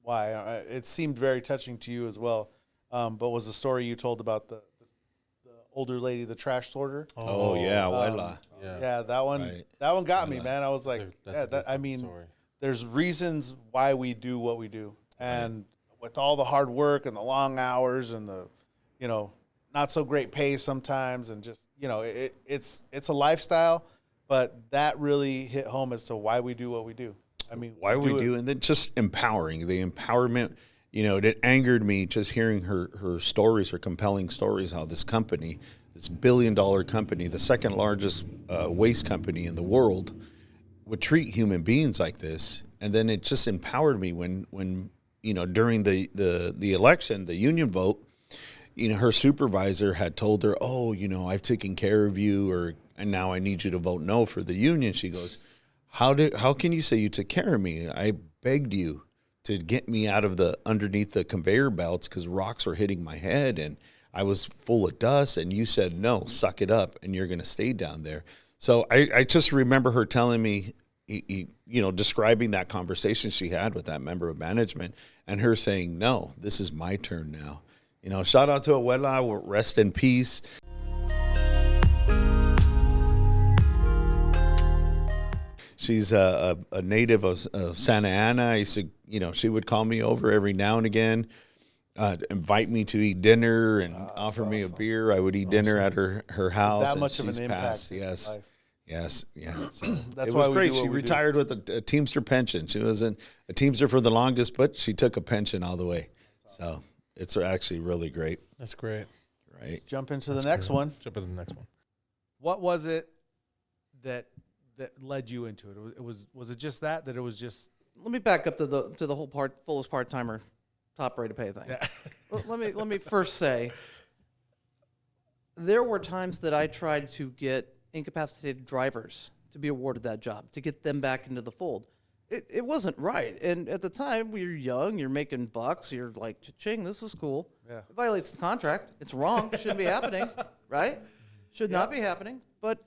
why it seemed very touching to you as well, but was the story you told about the older lady, the trash sorter. Oh yeah, Abuela. Yeah, that one. Right. That one got me, man. I was like, story. There's reasons why we do what we do, and with all the hard work and the long hours and the, not so great pay sometimes, and just it's a lifestyle, but that really hit home as to why we do what we do. I mean, why we do, and then just empowering, the empowerment. It angered me just hearing her stories, her compelling stories, how this company, this $1 billion company, the second largest waste company in the world, would treat human beings like this. And then it just empowered me when during the election, the union vote, her supervisor had told her, oh, I've taken care of you, and now I need you to vote no for the union. She goes, how can you say you took care of me? I begged you to get me out of underneath the conveyor belts because rocks were hitting my head and I was full of dust, and you said, no, suck it up, and you're going to stay down there. So I just remember her telling me, describing that conversation she had with that member of management, and her saying, no, this is my turn now. Shout out to Abuela, rest in peace. She's a native of Santa Ana. I used to, she would call me over every now and again, invite me to eat dinner and offer me a beer. I would eat dinner at her house. That much of an impact. Yes. Yes. Yeah. So that's it why was great. She retired with a Teamster pension. She wasn't a Teamster for the longest, but she took a pension all the way. So it's actually really great. That's great. Right. Jump into the next one. Jump into the next one. What was it that led you into it? Was it just that it was just? Let me back up to the whole fullest part timer, top rate of pay thing. Yeah. let me first say, there were times that I tried to get incapacitated drivers to be awarded that job, to get them back into the fold. It wasn't right. And at the time, you're young, you're making bucks, you're like, cha-ching, this is cool. Yeah. It violates the contract. It's wrong. Shouldn't be happening, right? Should not be happening. But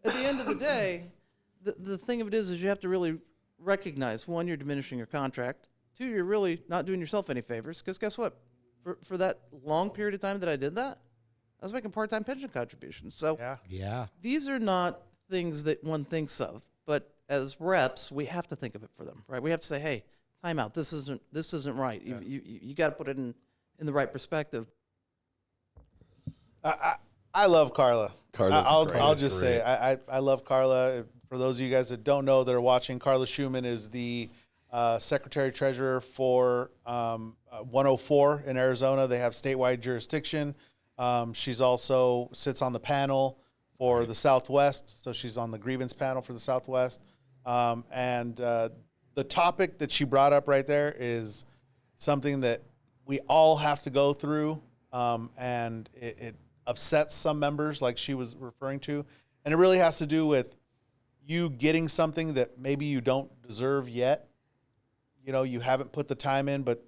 at the end of the day, the thing of it is you have to really recognize, one, you're diminishing your contract. Two, you're really not doing yourself any favors. Because guess what? For that long period of time that I did that, I was making part-time pension contributions. So these are not things that one thinks of. But as reps, we have to think of it for them, right? We have to say, hey, time out. This isn't right. Yeah. You got to put it in the right perspective. I love Carla. I'll just great. say I love Carla. For those of you guys that don't know that are watching, Carla Schumann is the Secretary Treasurer for 104 in Arizona. They have statewide jurisdiction. She's also sits on the panel for the Southwest, so she's on the grievance panel for the Southwest. And the topic that she brought up right there is something that we all have to go through, and it upsets some members, like she was referring to. And it really has to do with you getting something that maybe you don't deserve yet. You know, you haven't put the time in, but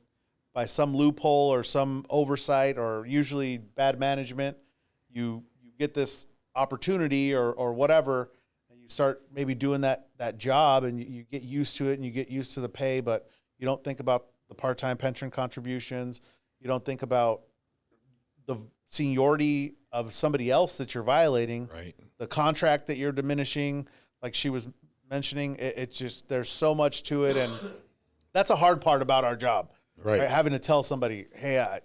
by some loophole or some oversight or usually bad management, you get this opportunity or whatever, and you start maybe doing that job, and you get used to it, and you get used to the pay, but you don't think about the part-time pension contributions. You don't think about the seniority of somebody else that you're violating, right? The contract that you're diminishing, like she was mentioning. It's just, there's so much to it, and that's a hard part about our job, right? Having to tell somebody, hey, I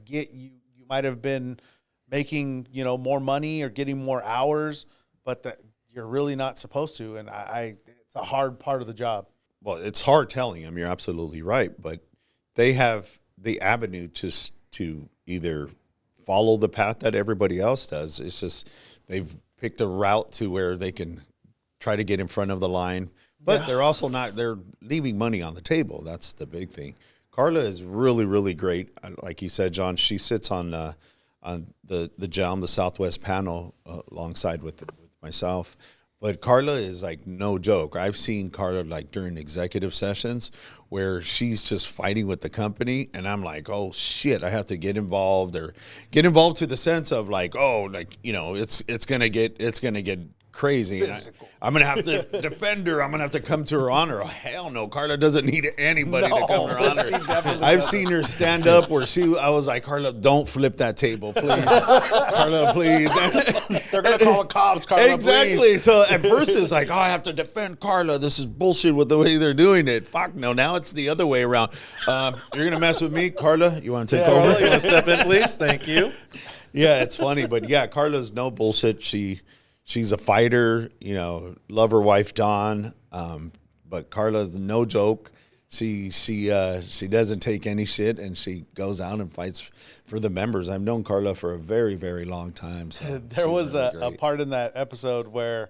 get you might have been making, more money or getting more hours, but that you're really not supposed to. And it's a hard part of the job. Well, it's hard telling them. You're absolutely right. But they have the avenue to either follow the path that everybody else does. It's just they've picked a route to where they can try to get in front of the line. But they're also they're leaving money on the table. That's the big thing. Carla is really, really great. Like you said, John, she sits on the JALM, the Southwest panel, alongside with myself. But Carla is like no joke. I've seen Carla like during executive sessions where she's just fighting with the company, and I'm like, oh shit, I have to get involved to the sense of like, it's gonna get crazy. And I'm going to have to defend her. I'm going to have to come to her honor. Oh, hell no. Carla doesn't need anybody to come to her honor. I've seen her stand up where I was like, Carla, don't flip that table, please. Carla, please. They're going to call the cops, Carla, exactly. Please. So at first it's like, I have to defend Carla. This is bullshit with the way they're doing it. Fuck no. Now it's the other way around. You're going to mess with me? Carla, you want to take over? Carla, you want to step in, please? Thank you. Yeah, it's funny. But yeah, Carla's no bullshit. She's a fighter, love her wife, Dawn. But Carla's no joke. She doesn't take any shit, and she goes out and fights for the members. I've known Carla for a very, very long time. So there was a part in that episode where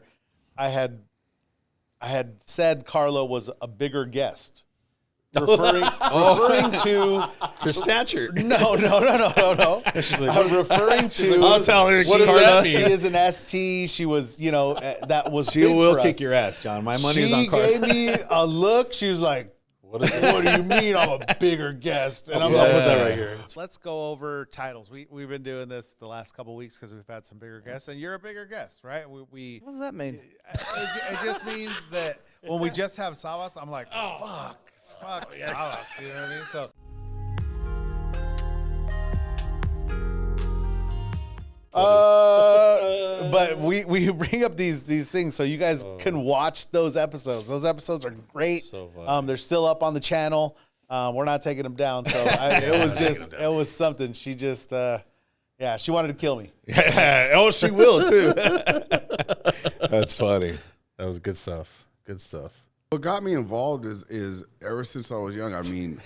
I had said Carla was a bigger guest. Referring to her stature. No. She's like, I'm referring to. I'll tell her. What does that mean? She is an ST. She was, that was. She will kick your ass, John. My money is on Carla. She gave me a look. She was like, "What do you mean I'm a bigger guest?" And I'm I'll like, put that right here. Let's go over titles. We've been doing this the last couple of weeks because we've had some bigger guests, and you're a bigger guest, right? We What does that mean? It just means that when we just have Savas, I'm like, fuck, Savas. You know what I mean? So. But we bring up these things so you guys can watch those episodes. Those episodes are great. So they're still up on the channel. We're not taking them down. So it was something. She just she wanted to kill me. Oh, she will too. That's funny. That was good stuff. Good stuff. What got me involved is ever since I was young. I mean,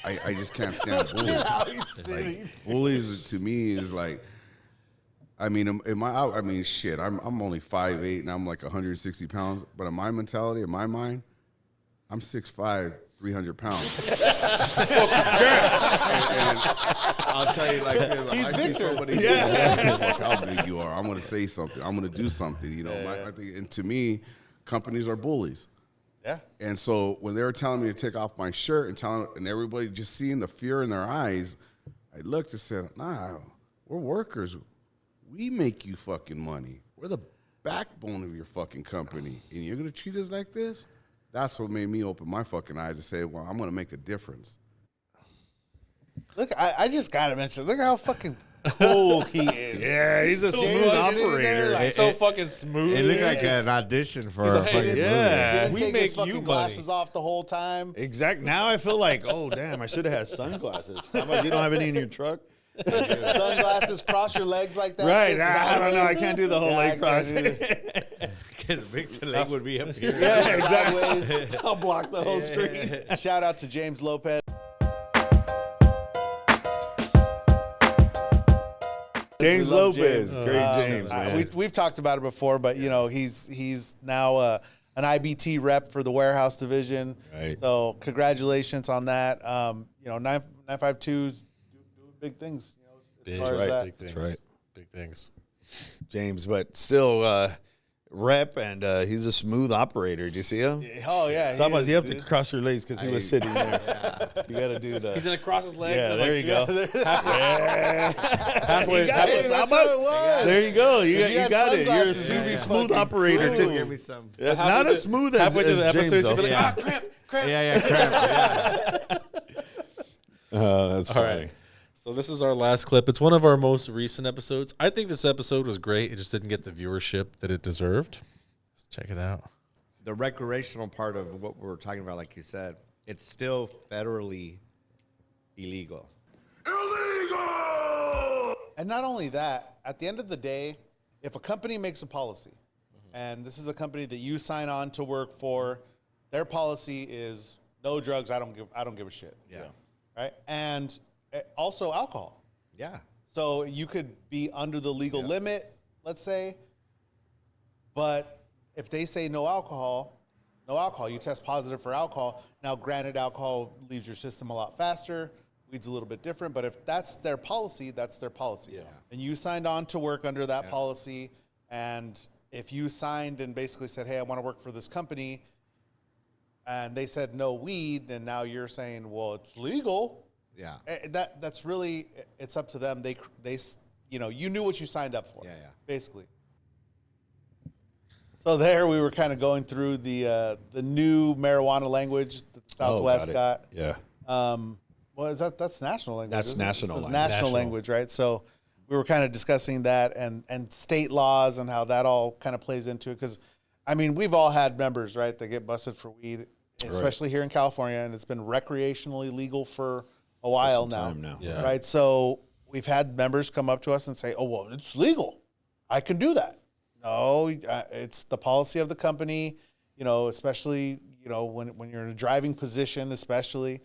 I just can't stand bullies. Like, bullies to me is like, I mean, shit. I'm only 5'8" and I'm like 160 pounds. But in my mentality, in my mind, I'm 6'5", 300 pounds. and I'll tell you, like, I see somebody, fuck how big you are. I'm gonna say something. I'm gonna do something. You know, I think, and to me, companies are bullies. Yeah. And so when they were telling me to take off my shirt and everybody just seeing the fear in their eyes, I looked and said, nah, we're workers. We make you fucking money. We're the backbone of your fucking company. And you're going to treat us like this? That's what made me open my fucking eyes to say, well, I'm going to make a difference. Look, I just got to mention, look how fucking cool he is. Yeah, he's a smooth operator. Like, so fucking smooth. It looked like an audition for a like, fucking movie. Didn't we take make his fucking you glasses money. off the whole time. Exact. Now I feel like, oh, damn, I should have had sunglasses. How about you don't have any in your truck? Sunglasses, cross your legs like that. Right. sit I don't know. I sideways. can't do the whole leg cross. Because Vic's leg would be up here. Yeah, exactly. Sideways. I'll block the whole screen. Shout out to James Lopez. James We love Lopez. James. Great James, man. We've talked about it before, but you know he's now an IBT rep for the warehouse division. Right. So congratulations on that. You know 952's doing big things. You know, as far as that. Big things. That's right. Big things. James, but still rep, and he's a smooth operator. Do you see him? Oh yeah. he Sometimes is, you have dude. to cross your legs because he was sitting there. You got to do the. He's gonna cross his legs. Yeah, and there like, you go. halfway That's what it was. There you go. You had got it. You're a sunglasses, smooth fucking operator. cool. Give me some. Yeah, not as smooth as halfway through the James, episode, he'll though. be like, cramp. Yeah, cramp. Yeah. That's All funny. right. So this is our last clip. It's one of our most recent episodes. I think this episode was great. It just didn't get the viewership that it deserved. Let's check it out. The recreational part of what we're talking about, like you said, it's still federally illegal. And not only that, at the end of the day, if a company makes a policy, and this is a company that you sign on to work for, their policy is no drugs. I don't give a shit. Yeah. Right. And also alcohol. Yeah. So you could be under the legal limit, let's say, but if they say no alcohol, you test positive for alcohol. Now, granted, alcohol leaves your system a lot faster. Weed's a little bit different, but if that's their policy, that's their policy. Yeah. And you signed on to work under that policy, and if you signed and basically said, hey, I want to work for this company, and they said no weed, and now you're saying, well, it's legal. Yeah. That's really, it's up to them. They you know, you knew what you signed up for. Yeah. Basically. So there we were kind of going through the new marijuana language that the Southwest got. Yeah. Well, that's national language. That's isn't it? national This is language. national language, right? So we were kind of discussing that and state laws and how that all kind of plays into it. Because, I mean, we've all had members, right, that get busted for weed, especially here in California, and it's been recreationally legal for a while now. Yeah. Right? So we've had members come up to us and say, oh, well, it's legal. I can do that. No, it's the policy of the company, you know, especially, you know, when you're in a driving position, especially,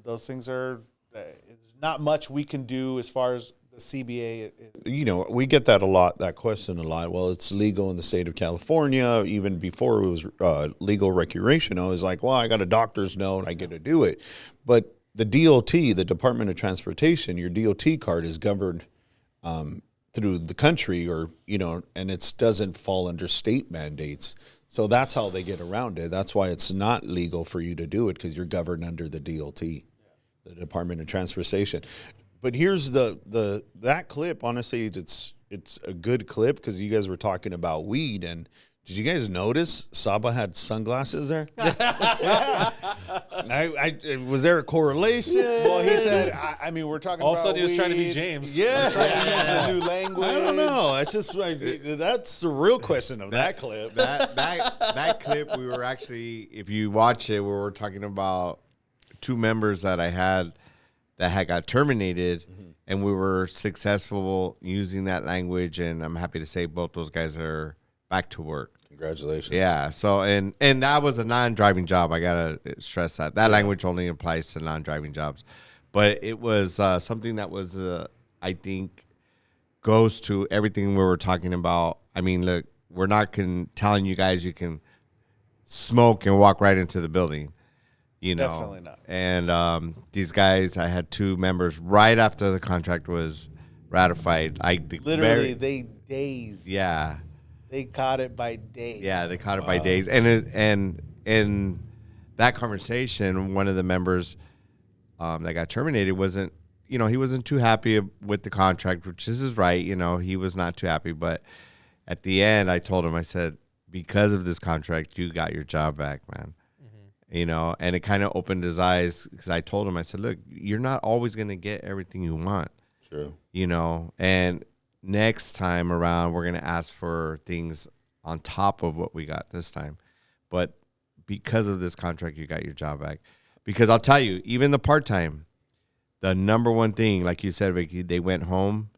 those things are, there's not much we can do as far as the CBA. You know, we get that a lot, that question a lot. Well, it's legal in the state of California. Even before it was legal recreational, it's like, well, I got a doctor's note, I get to do it. But the DOT, the Department of Transportation, your DOT card is governed through the country, or, you know, and it doesn't fall under state mandates. So that's how they get around it. That's why it's not legal for you to do it, because you're governed under the DOT, the Department of Transportation. But here's that clip. Honestly, it's a good clip because you guys were talking about weed, and did you guys notice Saba had sunglasses there? Was there a correlation? Well, he said, I mean, we're talking All of a about sudden he was trying to be weed. James. Yeah. We're trying to use a new language. I don't know. It's just like, that's the real question of that clip. That clip, we were actually, if you watch it, we were talking about two members that I had that had got terminated, and we were successful using that language, and I'm happy to say both those guys are back to work. Congratulations. Yeah. So and that was a non-driving job. I gotta stress that language only applies to non-driving jobs, but it was something that was I think goes to everything we were talking about. I mean, look, we're not telling you guys you can smoke and walk right into the building. You know, Definitely not. And these guys, I had 2 members right after the contract was ratified. Literally, they days. Yeah. They caught it by days. Yeah, they caught it by days. And in that conversation, one of the members that got terminated wasn't, he wasn't too happy with the contract, which is his right. He was not too happy. But at the end, I told him, I said, because of this contract, you got your job back, man. And it kind of opened his eyes because I told him, I said, look, you're not always going to get everything you want. True. And next time around, we're going to ask for things on top of what we got this time. But because of this contract, you got your job back. Because I'll tell you, even the part-time, the number one thing, like you said, Vicky, they went home.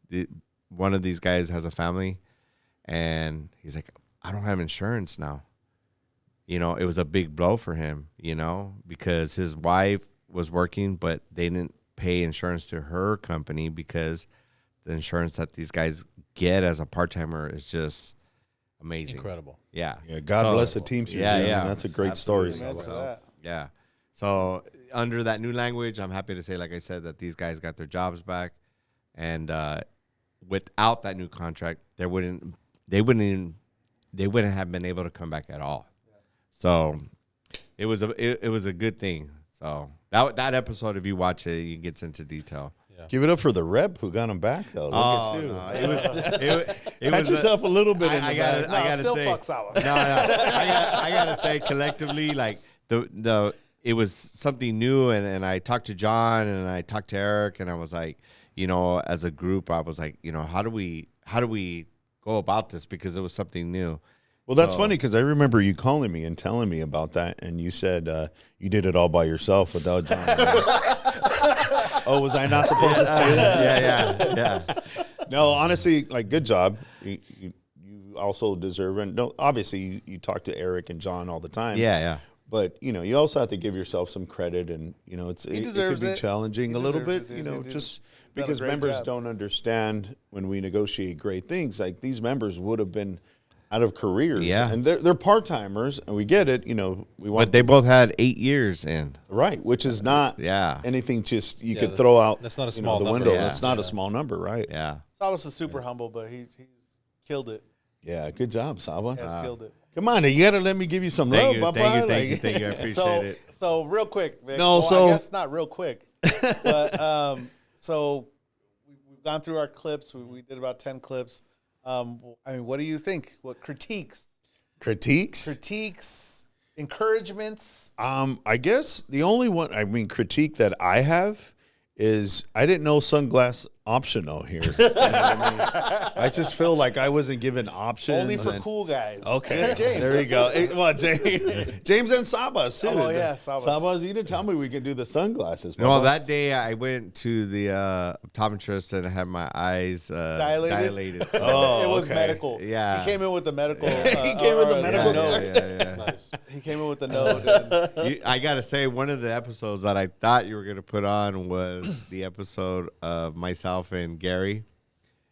One of these guys has a family, and he's like, I don't have insurance now. It was a big blow for him, because his wife was working, but they didn't pay insurance to her company because the insurance that these guys get as a part-timer is just amazing. Incredible. Yeah. Yeah. God bless the Teamsters. Yeah. I mean, that's a great story. Yeah. So under that new language, I'm happy to say, like I said, that these guys got their jobs back. And without that new contract, they wouldn't have been able to come back at all. So it was a good thing. So that episode, if you watch it, it gets into detail. Yeah. Give it up for the rep who got him back, though. Look at you. No, it Pat was yourself a little bit. I gotta still say, fuck Sala. I gotta say, collectively, like it was something new, and I talked to John and I talked to Eric, and I was like, as a group, I was like, how do we go about this, because it was something new. Well, that's funny, because I remember you calling me and telling me about that, and you said you did it all by yourself without John. Oh, was I not supposed to say that? Yeah. No, honestly, like, good job. You also deserve it. No, obviously, you talk to Eric and John all the time. Yeah. But, you also have to give yourself some credit, and, it could be challenging a little bit, just because members don't understand when we negotiate great things. Like, these members would have been out of careers. Yeah. And they're part-timers, and we get it, But they both had 8 years in. Right, which is not anything just you could throw out that's not a small the number. window. Yeah. That's not a small number, right? Yeah. Sabas is super humble, but he's killed it. Yeah, good job, Saba. He's killed it. Come on, you got to let me give you some love, Papa. Thank you. I appreciate it. So real quick, Vic. No, I guess not real quick, but so we've gone through our clips. We did about 10 clips. What do you think? What critiques, encouragements? I guess the only one, critique that I have is I didn't know sunglass optional here. I just feel like I wasn't given options. Only for cool guys. Okay, Just James. there you go. Well, James and Sabas too. Oh yeah, Sabas. Sabas, you didn't tell me we could do the sunglasses. No, that day I went to the optometrist and I had my eyes dilated. So it was medical. Yeah, he came in with the medical. He came with the medical note. Yeah. Nice. He came in with the note. I gotta say, one of the episodes that I thought you were gonna put on was the episode of myself and Gary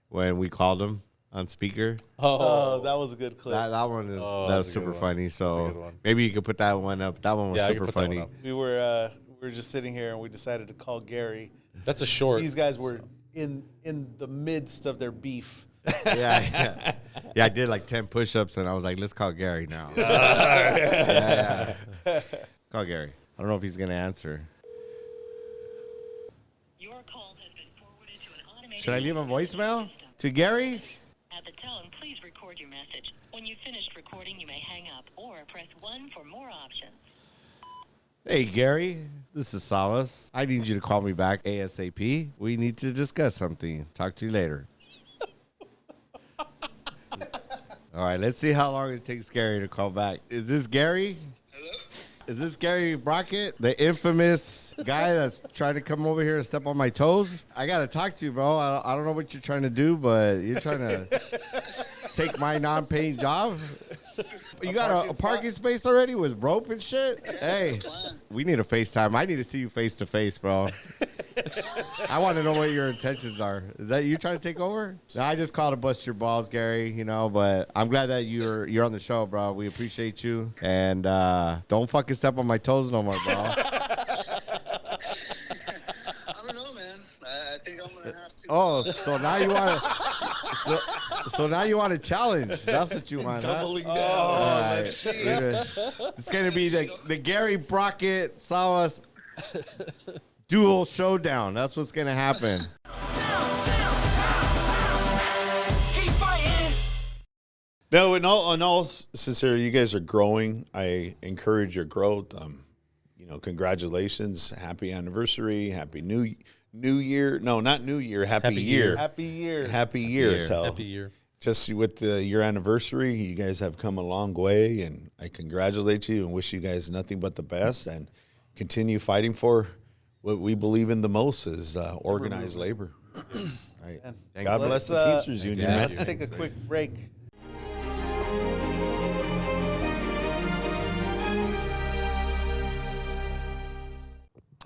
when we called him on speaker. Oh, that was a good clip. That one is that was super funny. So maybe you could put that one up. That one was super funny. We were just sitting here and we decided to call Gary. That's a short. These guys were in the midst of their beef. Yeah. I did like 10 push-ups and I was like, let's call Gary now. Call Gary. I don't know if he's gonna answer. Should I leave a voicemail to Gary? At the tone, please record your message. When you've finished recording, you may hang up or press 1 for more options. Hey, Gary, this is Salas. I need you to call me back ASAP. We need to discuss something. Talk to you later. All right, let's see how long it takes Gary to call back. Is this Gary? Hello? Is this Gary Brockett, the infamous guy that's trying to come over here and step on my toes? I got to talk to you, bro. I don't know what you're trying to do, but you're trying to take my non-paying job? You got a parking space already with rope and shit? Hey, we need a FaceTime. I need to see you face to face, bro. I want to know what your intentions are. Is that you trying to take over? No, I just called to bust your balls, Gary, but I'm glad that you're on the show, bro. We appreciate you. And don't fucking step on my toes no more, bro. I don't know, man. I think I'm gonna have to. Oh, so now you want to... So now you want a challenge. That's what you want, Doubling down. Oh, Right. let's see. It's going to be the Gary Brockett Sawas dual showdown. That's what's going to happen. No, in all sincerity, you guys are growing. I encourage your growth. Congratulations, happy anniversary, happy new year. No, not new year. Happy year. Happy year. Happy year. So Happy year. Just with your anniversary, you guys have come a long way, and I congratulate you and wish you guys nothing but the best, and continue fighting for what we believe in the most is organized labor. Right. God bless the Teamsters Union. Let's take a quick break.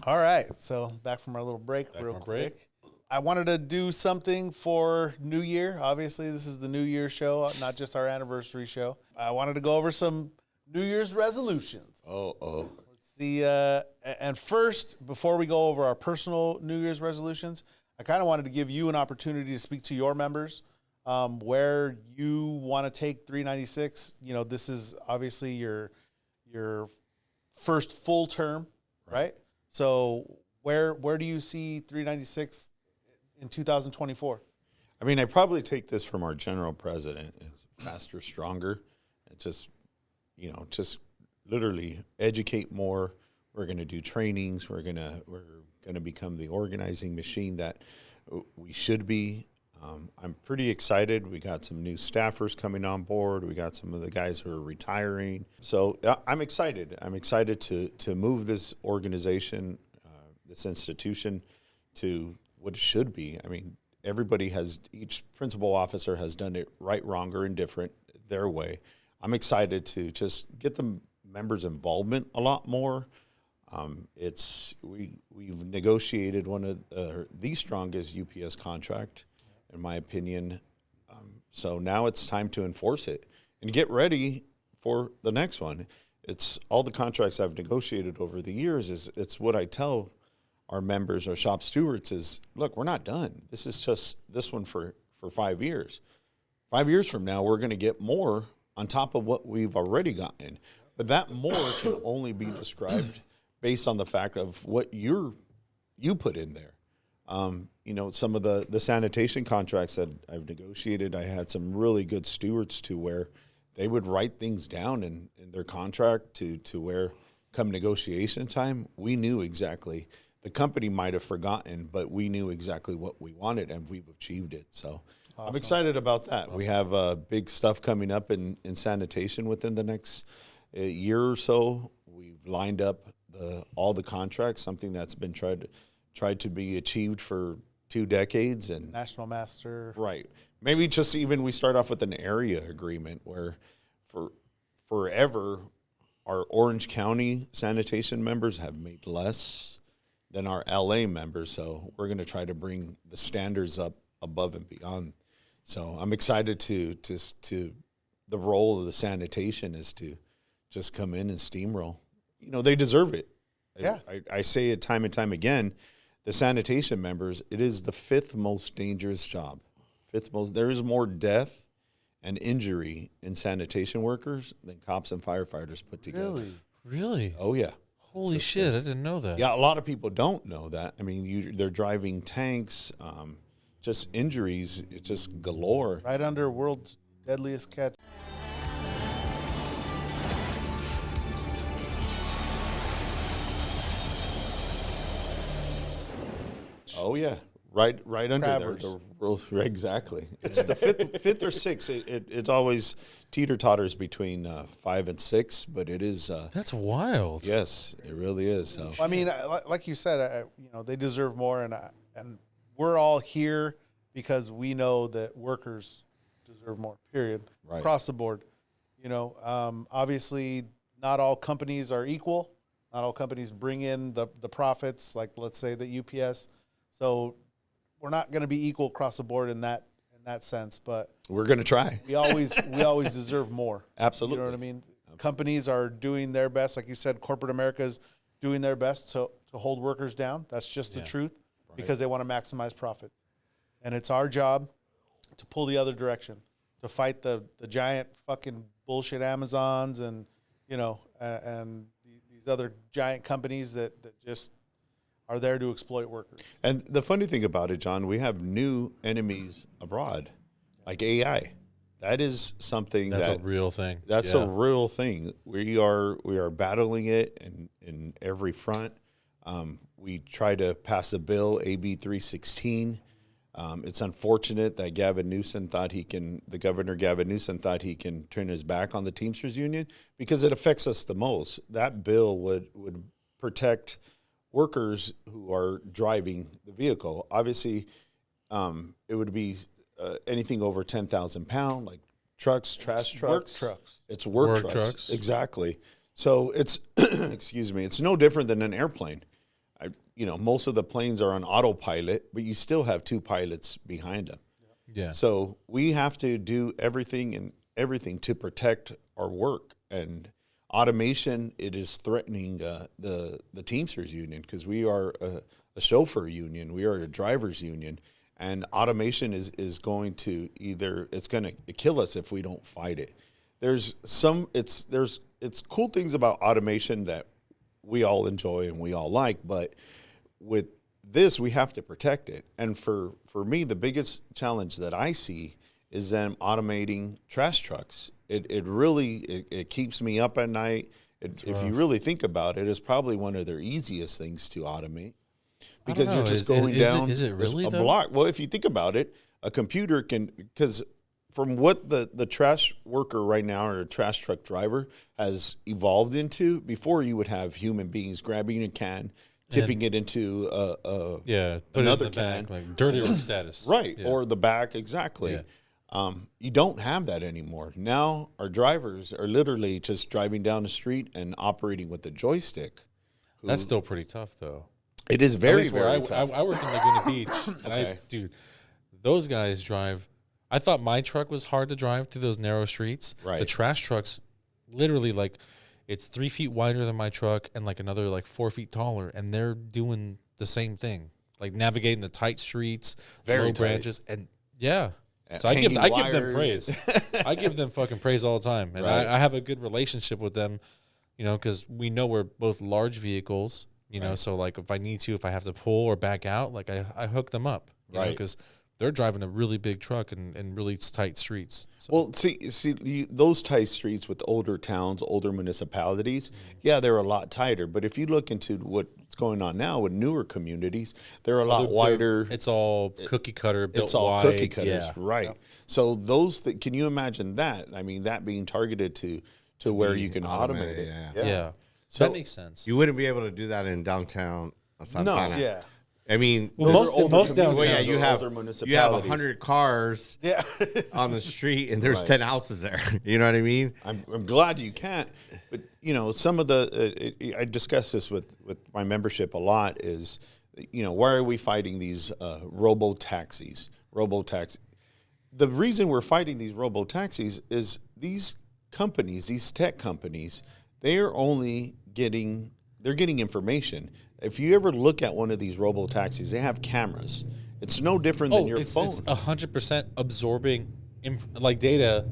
All right, so back from our little break real quick. I wanted to do something for New Year. Obviously, this is the New Year show, not just our anniversary show. I wanted to go over some New Year's resolutions. Oh. Let's see. And first, before we go over our personal New Year's resolutions, I kind of wanted to give you an opportunity to speak to your members, where you want to take 396. This is obviously your first full term, right? So where do you see 396 in 2024? I mean, I probably take this from our general president. It's faster, stronger. It's just literally educate more. We're going to do trainings. We're going to become the organizing machine that we should be. I'm pretty excited. We got some new staffers coming on board. We got some of the guys who are retiring. So I'm excited. I'm excited to move this organization, this institution, to what it should be. I mean, each principal officer has done it right, wrong, or indifferent their way. I'm excited to just get the members' involvement a lot more. We've negotiated one of the strongest UPS contract, in my opinion. So now it's time to enforce it and get ready for the next one. It's all the contracts I've negotiated over the years. It's what I tell our members, our shop stewards, is, look, we're not done. This is just this one for 5 years. 5 years from now, we're going to get more on top of what we've already gotten. But that more can only be described based on the fact of what you put in there. Some of the sanitation contracts that I've negotiated, I had some really good stewards to where they would write things down in their contract to where come negotiation time, we knew exactly. The company might have forgotten, but we knew exactly what we wanted, and we've achieved it. So awesome. I'm excited about that. Awesome. We have big stuff coming up in sanitation within the next year or so. We've lined up all the contracts, something that's been tried to be achieved for 2 decades. And National Master. Right. Maybe just even we start off with an area agreement where forever our Orange County sanitation members have made less than our LA members. So we're going to try to bring the standards up above and beyond. So I'm excited to the role of the sanitation is to just come in and steamroll. They deserve it. Yeah. I say it time and time again. The sanitation members, it is the 5th most dangerous job. There is more death and injury in sanitation workers than cops and firefighters put together. Really? Oh, yeah. Holy shit, I didn't know that. Yeah, a lot of people don't know that. I mean, they're driving tanks, just injuries, it's just galore. Right under world's deadliest catch. Oh yeah, right under there. The rules, exactly. It's the fifth or sixth. It always teeter-totters between 5 and 6, but it is. That's wild. Yes, it really is. So. I mean, like you said, they deserve more, and we're all here because we know that workers deserve more. Period. Right. Across the board. Obviously, not all companies are equal. Not all companies bring in the profits, like let's say the UPS. So we're not going to be equal across the board in that sense. But we're going to try. We always deserve more. Absolutely. You know what I mean? Companies are doing their best, like you said. Corporate America is doing their best to hold workers down. That's just the truth, because they want to maximize profits. And it's our job to pull the other direction, to fight the giant fucking bullshit Amazons and and these other giant companies that just are there to exploit workers. And the funny thing about it, John, we have new enemies abroad, like AI. That is something that's a real thing. That's a real thing. We are battling it in every front. We try to pass a bill, AB 316. It's unfortunate that the Governor Gavin Newsom thought he can turn his back on the Teamsters Union, because it affects us the most. That bill would protect workers who are driving the vehicle. Obviously, it would be anything over 10,000 pounds, like trucks, trash trucks. Work trucks. It's work trucks. Exactly. So it's, excuse me, it's no different than an airplane. Most of the planes are on autopilot, but you still have two pilots behind them. Yeah. So we have to do everything to protect our work. And automation, it is threatening the Teamsters Union, because we are a chauffeur union. We are a drivers union. And automation is going to it's going to kill us if we don't fight it. There's cool things about automation that we all enjoy and we all like, but with this, we have to protect it. And for me, the biggest challenge that I see is them automating trash trucks. It really keeps me up at night. If you really think about it, it's probably one of their easiest things to automate, because you're just going down is it really a block. Well, if you think about it, a computer can, because from what the trash worker right now, or a trash truck driver, has evolved into, before you would have human beings grabbing a can, tipping it into another can, back, like dirty work status, right? Yeah. Or the back, exactly. Yeah. You don't have that anymore. Now our drivers are literally just driving down the street and operating with a joystick. That's still pretty tough, though. It is very tough. I work in Laguna Beach, and dude, those guys drive. I thought my truck was hard to drive through those narrow streets. Right. The trash trucks, literally, like, it's 3 feet wider than my truck and like another 4 feet taller, and they're doing the same thing, like navigating the tight streets, low branches, and So I give them praise. I give them fucking praise all the time, and I have a good relationship with them, because we know we're both large vehicles, So like if I have to pull or back out, like I hook them up, because they're driving a really big truck and really tight streets. So. Well, see, those tight streets with older towns, older municipalities, they're a lot tighter. But if you look into what's going on now with newer communities, they're a lot wider. It's all cookie cutter, built It's all wide. cookie cutters, right? Yep. So can you imagine that? I mean, that being targeted to where you can automate it. Yeah. So that makes sense. You wouldn't be able to do that in downtown Santana. No, yeah. I mean, most downtown. Well, you have 100 cars on the street, and there's 10 houses there. You know what I mean? I'm glad you can't. But some of I discuss this with my membership a lot. Is why are we fighting these robo-taxis? The reason we're fighting these robo-taxis is these companies, these tech companies, they are only getting information. If you ever look at one of these robo-taxis, they have cameras. It's no different than your phone. It's 100% absorbing data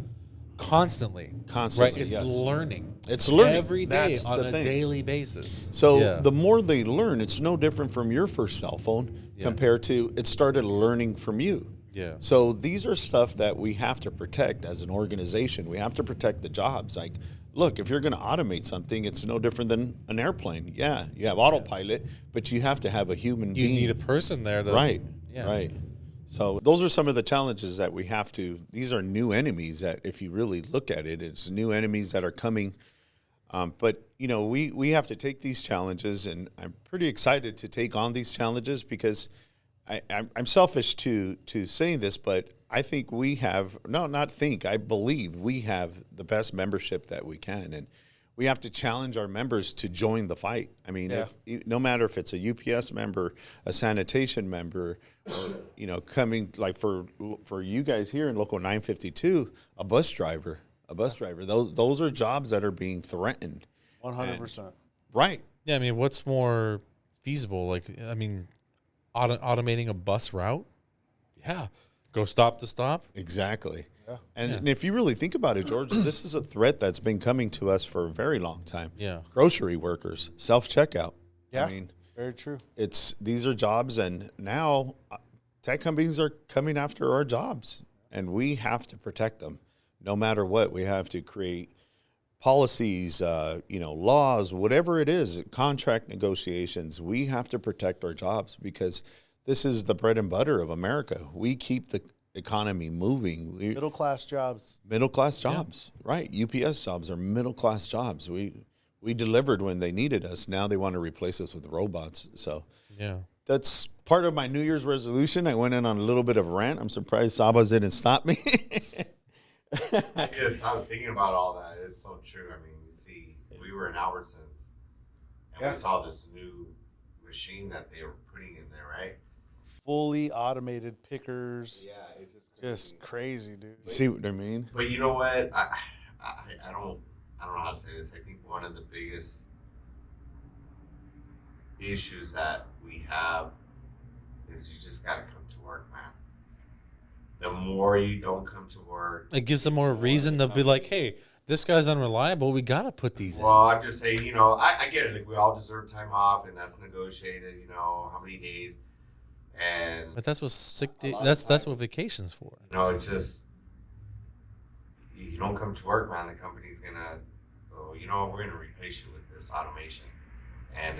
constantly. Right? It's learning. It's learning every day on a daily basis. So the more they learn, it's no different from your first cell phone compared to it started learning from you. Yeah. So these are stuff that we have to protect as an organization. We have to protect the jobs. Like, look, if you're going to automate something, it's no different than an airplane. Yeah, you have autopilot, but you have to have a human being. You need a person there. Right. So those are some of the challenges that we have to. These are new enemies that, if you really look at it, it's new enemies that are coming. But we have to take these challenges, and I'm pretty excited to take on these challenges because I'm selfish to saying this, but I think we have I believe we have the best membership that we can, and we have to challenge our members to join the fight. I mean, no matter if it's a UPS member, a sanitation member, or, coming like for you guys here in Local 952, a bus driver. Those are jobs that are being threatened. 100%. Right. Yeah, I mean, what's more feasible? Like, I mean, automating a bus route? Yeah. Go stop to stop? Exactly. And if you really think about it, George, this is a threat that's been coming to us for a very long time. Yeah. Grocery workers, self-checkout. Yeah, I mean, very true. These are jobs, and now tech companies are coming after our jobs, and we have to protect them no matter what. We have to create policies, laws, whatever it is, contract negotiations. We have to protect our jobs because this is the bread and butter of America. We keep the economy moving. Middle-class jobs. Middle-class jobs, right. UPS jobs are middle-class jobs. We delivered when they needed us. Now they want to replace us with robots. So that's part of my New Year's resolution. I went in on a little bit of a rant. I'm surprised Sabas didn't stop me. I was thinking about all that. It's so true. I mean, you see, we were in Albertsons, and we saw this new machine that they were putting in there, right? Fully automated pickers. Yeah, it's just crazy, dude. See what I mean? But you know what? I don't know how to say this. I think one of the biggest issues that we have is you just gotta come to work, man. The more you don't come to work, it gives them more reason to be like, hey, this guy's unreliable. We got to put these in. Well, I'm just saying, I get it. Like, we all deserve time off, and that's negotiated, how many days. But that's what that's what vacation's for. It's just, you don't come to work, man, the company's going to, we're going to replace you with this automation. And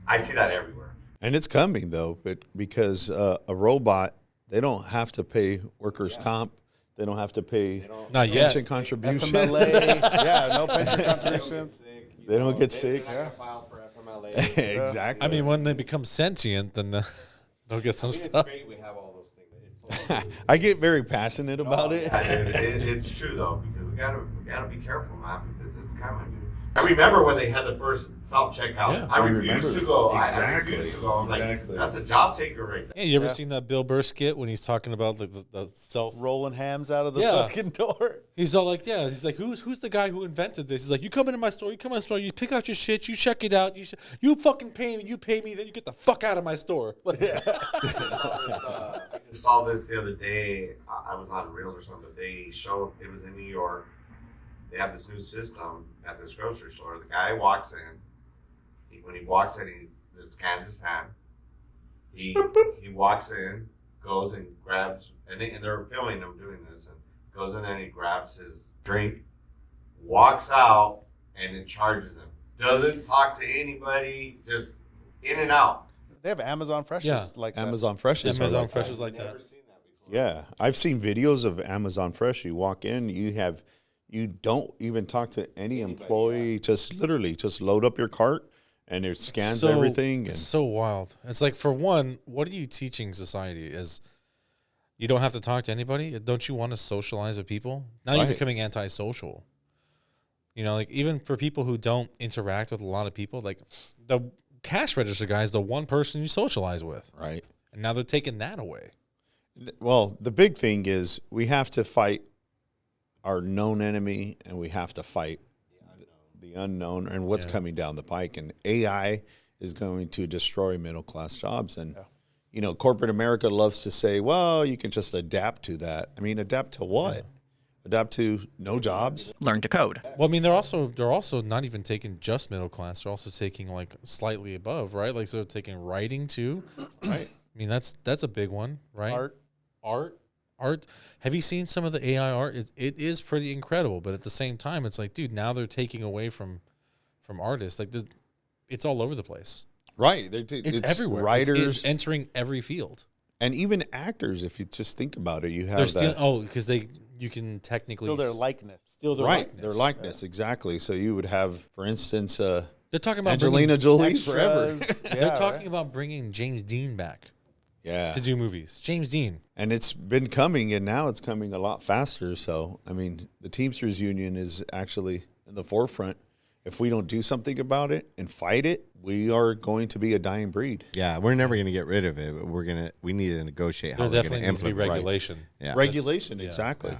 I see that everywhere. And it's coming, though, but because a robot, they don't have to pay workers' comp. They don't have to pay pension contributions. FMLA, no pension contributions. They don't get sick. File for FMLA. Exactly. I mean, when they become sentient, then they'll get some stuff. Great we have all those things. I get very passionate about it. Yeah, it's true, though, because we gotta be careful, man, because it's coming, dude. I remember when they had the first self-checkout. Yeah. I refused to go. Exactly. I refused to go. I'm like, that's a job taker right there. Yeah, you ever seen that Bill Burr skit when he's talking about the self rolling hams out of the fucking door? He's all like, he's like, who's the guy who invented this? He's like, you come into my store, you pick out your shit, you check it out, you fucking pay me, then you get the fuck out of my store. I just saw this the other day. I was on Reels or something. They showed, it was in New York. They have this new system at this grocery store. The guy walks in. When he walks in, he scans his hand. He walks in, goes and grabs, and they're filming him doing this, and goes in and he grabs his drink, walks out, and it charges him. Doesn't talk to anybody, just in and out. They have Amazon Freshes like that. Amazon Fresh is like that. Yeah, I've seen videos of Amazon Fresh. You walk in, you don't even talk to any employee. Just literally, just load up your cart, and it scans everything. It's so wild. It's like, for one, what are you teaching society? Is you don't have to talk to anybody? Don't you want to socialize with people? Now you're becoming antisocial. Like, even for people who don't interact with a lot of people, like the cash register guy is the one person you socialize with. Right. And now they're taking that away. Well, the big thing is we have to fight our known enemy, and we have to fight the unknown and what's coming down the pike. And AI is going to destroy middle-class jobs. And, corporate America loves to say, well, you can just adapt to that. I mean, adapt to what? Adapt to no jobs? Learn to code. Well, I mean, they're also not even taking just middle class. They're also taking, like, slightly above, right? Like, so they're taking writing, too. Right. I mean, that's a big one, right? Art. Have you seen some of the AI art? It is pretty incredible, but at the same time, it's like, dude, now they're taking away from artists. Like, it's all over the place. Right. It's everywhere. Writers. It's entering every field. And even actors, if you just think about it, you have they're stealing, because you can technically steal their likeness. Their likeness, exactly. So you would have, for instance, they're talking about Angelina Jolie forever. They're talking about bringing James Dean back. Yeah. to do movies. James Dean. And it's been coming, and now it's coming a lot faster. So, I mean, the Teamsters Union is actually in the forefront. If we don't do something about it and fight it, we are going to be a dying breed. Yeah, we're never going to get rid of it. We need to negotiate how we're going to definitely needs to be implement. regulation. Right. Yeah. Regulation, Yeah. exactly. Yeah.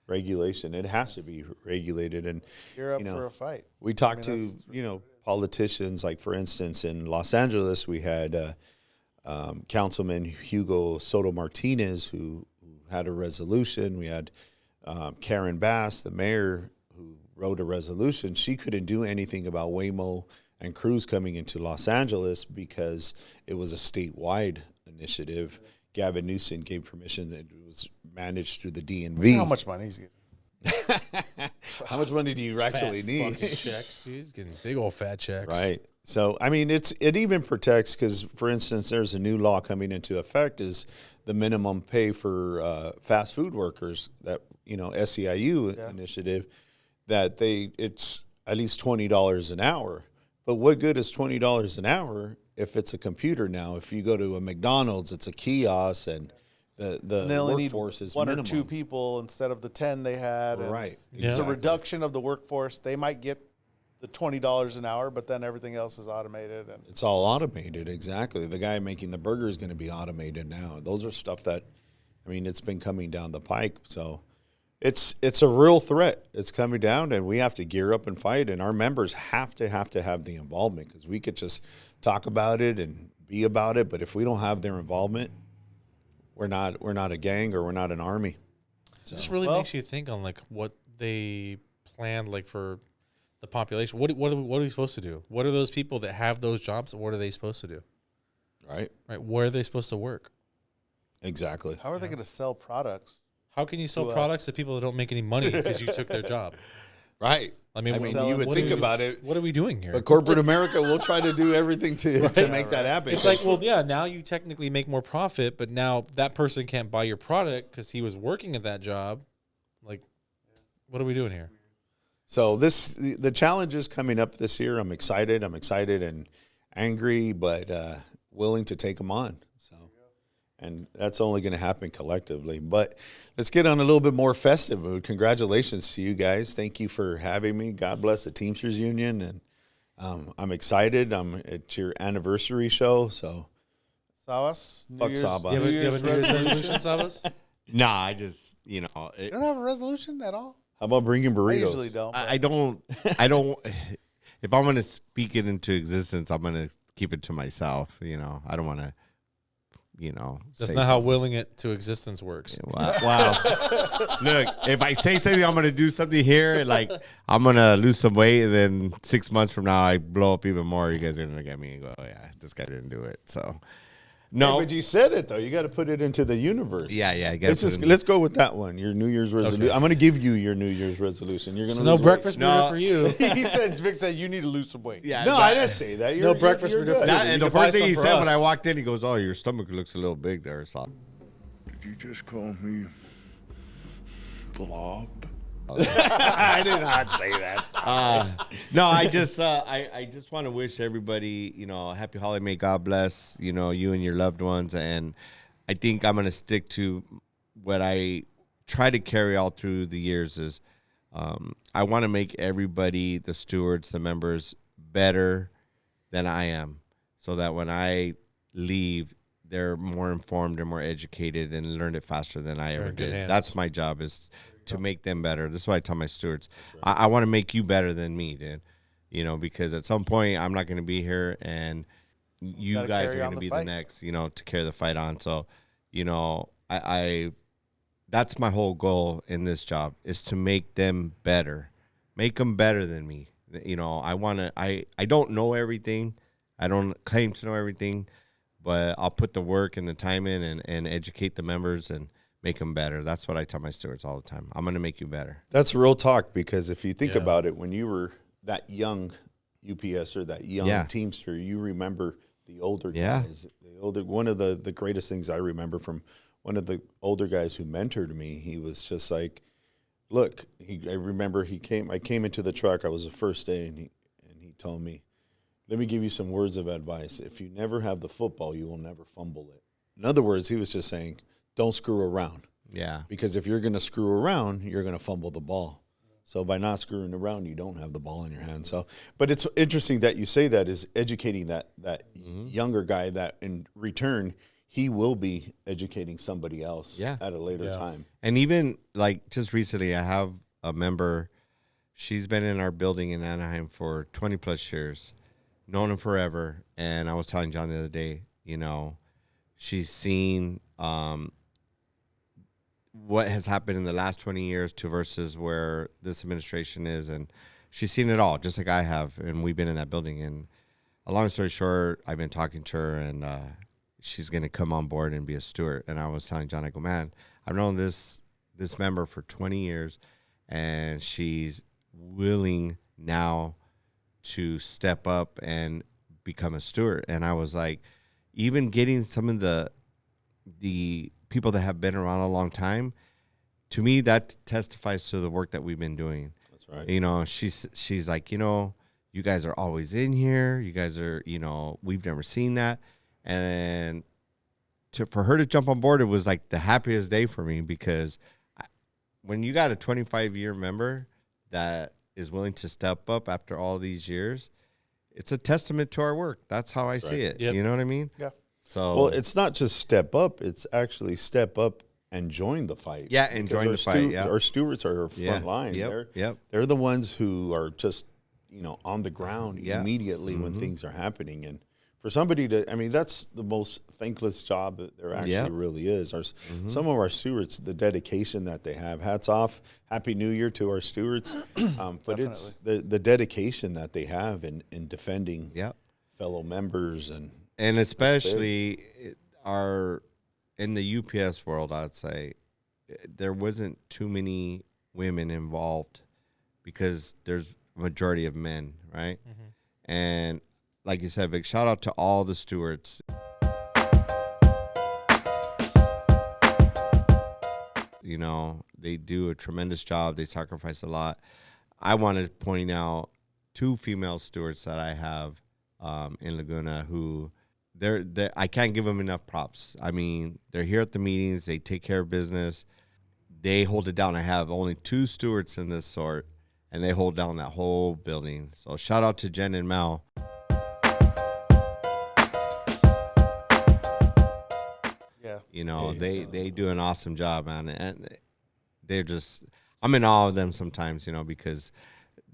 Regulation. It has to be regulated. And You're up for a fight. We talked to politicians. Like, for instance, in Los Angeles, we had Councilman Hugo Soto Martinez who had a resolution. We had Karen Bass, the mayor, who wrote a resolution. She couldn't do anything about Waymo and Cruise coming into Los Angeles because it was a statewide initiative. Gavin Newsom gave permission that it was managed through the DNV. How much money he's getting? How much money do you actually need? Fucking checks, dude. He's getting big old fat checks. Right. So, I mean, it even protects, because, for instance, there's a new law coming into effect is the minimum pay for fast food workers, that, SEIU initiative, that it's at least $20 an hour. But what good is $20 an hour if it's a computer now? If you go to a McDonald's, it's a kiosk, and the workforce is one minimum. or two people instead of the 10 they had. Right. It's a reduction of the workforce. They might get the $20 an hour, but then everything else is automated. And It's all automated, exactly. The guy making the burger is going to be automated now. Those are stuff that, I mean, it's been coming down the pike. So it's a real threat. It's coming down, and we have to gear up and fight. And our members have to have the involvement, because we could just talk about it and be about it, but if we don't have their involvement, we're not a gang, or we're not an army. So. It just really makes you think on like what they planned, like for the population. What are we supposed to do? What are those people that have those jobs? What are they supposed to do? Right. Where are they supposed to work? Exactly. how are they going to sell products? How can you sell products to people that don't make any money because you took their job? Right. I mean, you would think about it. What are we doing here? But corporate America will try to do everything to make that happen. It's like, well, yeah, now you technically make more profit, but now that person can't buy your product because he was working at that job. Like, what are we doing here? So the challenge is coming up this year. I'm excited and angry, but willing to take them on. So, and that's only going to happen collectively. But let's get on a little bit more festive mood. Congratulations to you guys. Thank you for having me. God bless the Teamsters Union. And I'm excited. It's your anniversary show. So, Sabas? Fuck Sabas. Do you have a New Year's resolution, Sabas? Nah, I just, You don't have a resolution at all? How about bringing burritos? I usually don't. I don't. If I'm going to speak it into existence, I'm going to keep it to myself. I don't want to, That's not how willing it to existence works. Wow. Look, if I say something, I'm going to do something here, like I'm going to lose some weight, and then 6 months from now, I blow up even more. You guys are going to look at me and go, oh, yeah, this guy didn't do it. So, no. Hey, but you said it, though. You got to put it into the universe. Yeah. Let's go with that one. Your New Year's resolution. Okay. I'm going to give you your New Year's resolution. You're going to no breakfast burrito for you. Vic said you need to lose some weight. Yeah, no, I didn't say that. No breakfast burrito for you. And the first thing he said when I walked in, he goes, "Oh, your stomach looks a little big there." So. Did you just call me blob? I did not say that. No, I just want to wish everybody, happy holiday. May God bless, you and your loved ones. And I think I'm going to stick to what I try to carry all through the years is I want to make everybody, the stewards, the members, better than I am, so that when I leave, they're more informed and more educated and learned it faster than I ever did. That's my job, is to make them better. This is what I tell my stewards. Right. I want to make you better than me, dude. Because at some point I'm not going to be here, and you guys are going to be the next, to carry the fight on. So, I that's my whole goal in this job, is to make them better, make them better than me. I don't know everything. I don't claim to know everything, but I'll put the work and the time in and educate the members and make them better. That's what I tell my stewards all the time. I'm going to make you better. That's real talk, because if you think about it, when you were that young UPS or that young Teamster, you remember the older guys. One of the greatest things I remember from one of the older guys who mentored me, he was just like, look, I remember I came into the truck, I was the first day, and he told me, let me give you some words of advice. If you never have the football, you will never fumble it. In other words, he was just saying, don't screw around. Yeah. Because if you're going to screw around, you're going to fumble the ball. So by not screwing around, you don't have the ball in your hand. So, but it's interesting that you say that is educating that younger guy that in return, he will be educating somebody else at a later time. And even like just recently, I have a member. She's been in our building in Anaheim for 20 plus years, known him forever. And I was telling John the other day, you know, she's seen what has happened in the last 20 years to versus where this administration is. And she's seen it all, just like I have. And we've been in that building. And a long story short, I've been talking to her, and she's going to come on board and be a steward. And I was telling John, I go, man, I've known this member for 20 years, and she's willing now to step up and become a steward. And I was like, even getting some of the people that have been around a long time, to me, that testifies to the work that we've been doing. That's right. You know, she's like, you know, you guys are always in here. You guys are, you know, we've never seen that. And for her to jump on board, it was like the happiest day for me, because when you got a 25-year member that is willing to step up after all these years, it's a testament to our work. That's how I see it. Yep. You know what I mean? Yeah. So, well, it's not just step up; it's actually step up and join the fight. Yeah, and join the fight. Yeah, our stewards are front line. They're the ones who are just, you know, on the ground immediately when things are happening. And for somebody to, I mean, that's the most thankless job that there actually really is. Some of our stewards, the dedication that they have. Hats off! Happy New Year to our stewards. But it's the dedication that they have in defending fellow members and especially in the UPS world, I'd say there wasn't too many women involved because there's a majority of men, right? Mm-hmm. And like you said, Vic, shout out to all the stewards. You know, they do a tremendous job. They sacrifice a lot. I wanted pointing out 2 female stewards that I have in Laguna who I can't give them enough props. I mean, they're here at the meetings. They take care of business. They hold it down. I have only 2 stewards in this sort, and they hold down that whole building. So shout out to Jen and Mel. Yeah. You know, they do an awesome job, man. And they're just, I'm in awe of them sometimes, you know, because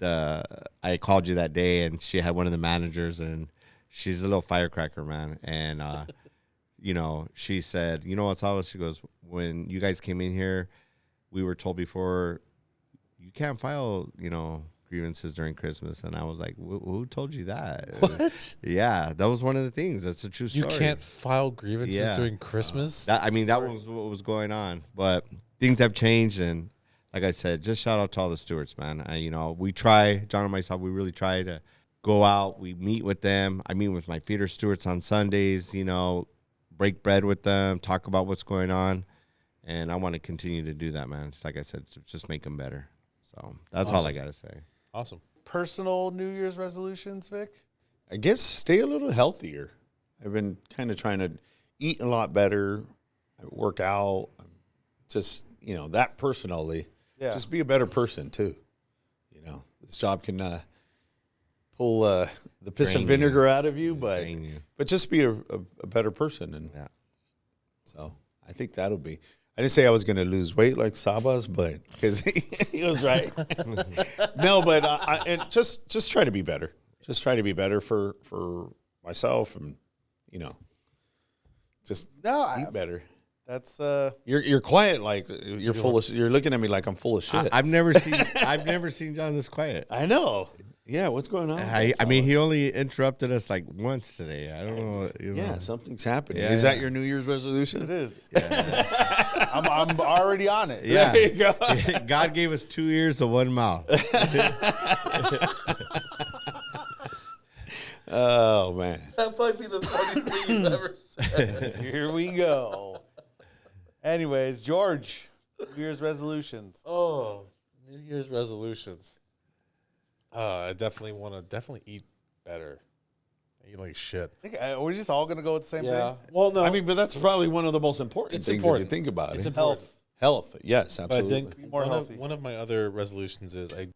I called you that day, and she had one of the managers, and she's a little firecracker, man. And, you know, she said, you know what's all? She goes, when you guys came in here, we were told before you can't file, you know, grievances during Christmas. And I was like, who told you that? What? Yeah, that was one of the things. That's a true story. You can't file grievances during Christmas? That was what was going on. But things have changed. And like I said, just shout out to all the stewards, man. You know, we try, John and myself, we really try to go out. We meet with them. I meet with my feeder stewards on Sundays, you know, break bread with them, talk about what's going on. And I want to continue to do that, man. Like I said, just make them better. So that's all I got to say. Awesome. Personal New Year's resolutions, Vic? I guess stay a little healthier. I've been kind of trying to eat a lot better, work out, just, you know, that personally. Yeah. Just be a better person, too. You know, this job can pull the piss and vinegar out of you, but just be a better person. And so I think that'll be. I didn't say I was going to lose weight like Sabas, but because he was right. No, but and just try to be better. Just try to be better for myself, and you know, just eat better. That's you're quiet, like you're full of. You're looking at me like I'm full of shit. I've never seen John this quiet. I know. Yeah, what's going on? I mean, he only interrupted us like once today. I don't know. You know. Yeah, something's happening. Is that your New Year's resolution? It is. Yeah. I'm already on it. Yeah. There you go. God gave us 2 ears and 1 mouth. Oh, man. That might be the funniest thing you've ever said. Here we go. Anyways, George, New Year's resolutions. Oh, New Year's resolutions. I definitely want to eat better. eat like shit. We're just all gonna go with the same thing. Well, no. I mean, but that's probably one of the most important things if you think about it. It's important. Health. Yes, absolutely. But I think one of my other resolutions is I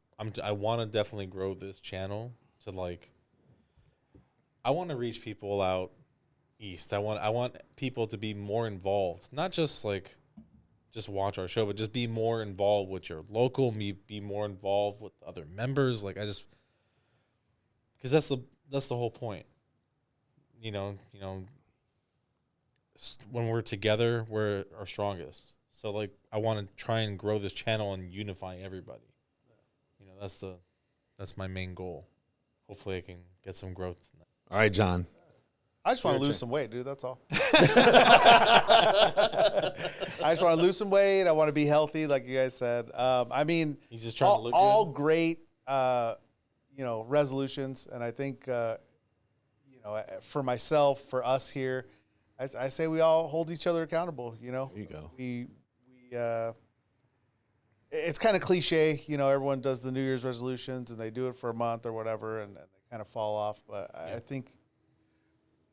want to definitely grow this channel to I want to reach people out east. I want people to be more involved, not just just watch our show, but just be more involved with your local, be more involved with other members. Because that's the whole point. When we're together, we're our strongest. So I want to try and grow this channel and unify everybody. That's my main goal. Hopefully I can get some growth. All right, John. I just want to lose some weight, dude. That's all. I just want to lose some weight. I want to be healthy, like you guys said. I mean, he's just trying to look all good. Great, resolutions. And I think, for myself, for us here, I say we all hold each other accountable. There you go. We it's kind of cliche, everyone does the New Year's resolutions and they do it for a month or whatever, and they kind of fall off. But I think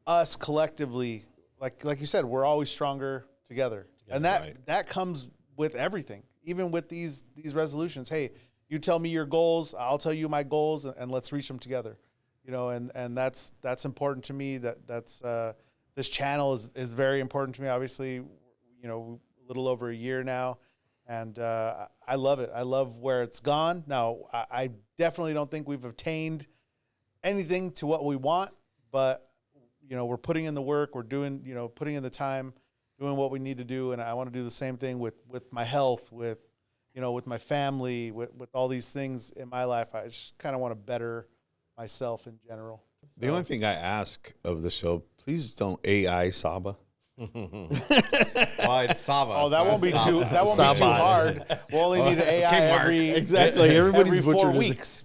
us collectively, like you said, we're always stronger together. And that comes with everything, even with these resolutions. Hey, you tell me your goals, I'll tell you my goals, and let's reach them together. And that's important to me. That's this channel is very important to me. Obviously, a little over a year now. And I love it. I love where it's gone. Now, I definitely don't think we've obtained anything to what we want, but, we're putting in the work. We're doing, putting in the time, doing what we need to do. And I want to do the same thing with my health, with my family, with all these things in my life. I just kind of want to better myself in general. The only thing I ask of the show, please don't AI Saba. Well, it's Saba. Oh, that won't be too. That won't be too hard. We'll only need an AI every 4 weeks.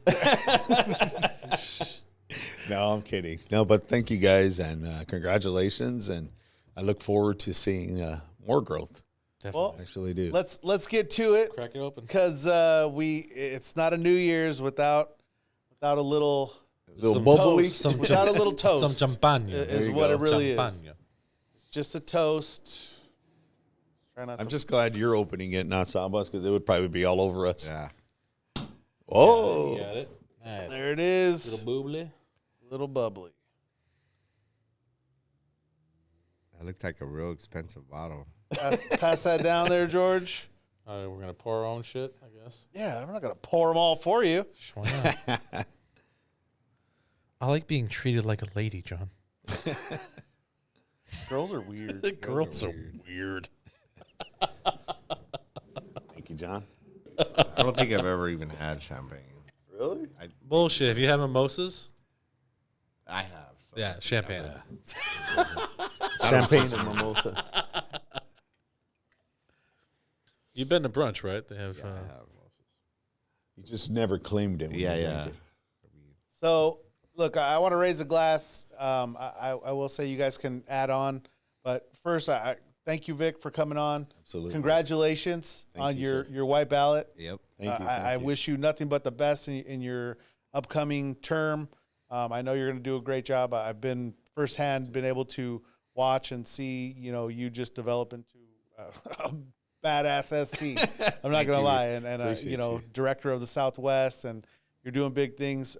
No, I'm kidding. No, but thank you guys and congratulations, and I look forward to seeing more growth. Definitely, well, I actually do. Let's get to it. Crack it open, because it's not a New Year's without a little bubbly, without a little toast. Some champagne is what it really champagne. is. Just a toast. I'm just glad you're opening it, not Sabas, because it would probably be all over us. Yeah. Oh. You got it. Nice. There it is. Little bubbly. Little bubbly. That looks like a real expensive bottle. Pass that down there, George. We're going to pour our own shit, I guess. Yeah, I'm not going to pour them all for you. Why not? I like being treated like a lady, John. Girls are weird. Girls are weird. Thank you, John. I don't think I've ever even had champagne. Really? Bullshit. If you have mimosas, I have. So yeah, champagne. Champagne and mimosas. You've been to brunch, right? They have. I have. You just never claimed it. Yeah. So, look, I want to raise a glass. I will say you guys can add on. But first, I thank you, Vic, for coming on. Absolutely. Congratulations on your white ballot. Yep. Thank you. I wish you nothing but the best in your upcoming term. I know you're going to do a great job. I've been firsthand able to watch and see, you just develop into a badass ST. I'm not going to lie. And director of the Southwest, and you're doing big things.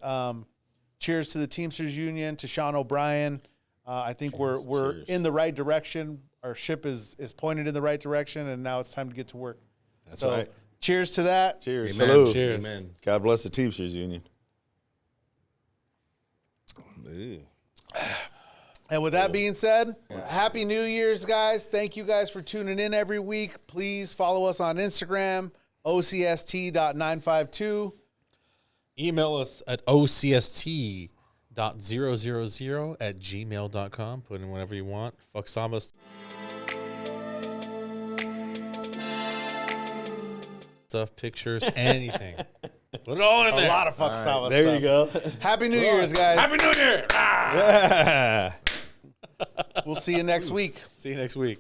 Cheers to the Teamsters Union, to Sean O'Brien. I think we're in the right direction. Our ship is pointed in the right direction, and now it's time to get to work. That's right. Cheers to that. Cheers. Amen. Salute. Cheers. Amen. God bless the Teamsters Union. And with that being said, Happy New Year's, guys. Thank you guys for tuning in every week. Please follow us on Instagram, ocst.952. Email us at ocst.000@gmail.com. Put in whatever you want. Fuck Samas. Stuff, pictures, anything. Put it all in there. A lot of fuck stuff. There you go. Happy New Year's, guys. Happy New Year. Yeah. We'll see you next week. See you next week.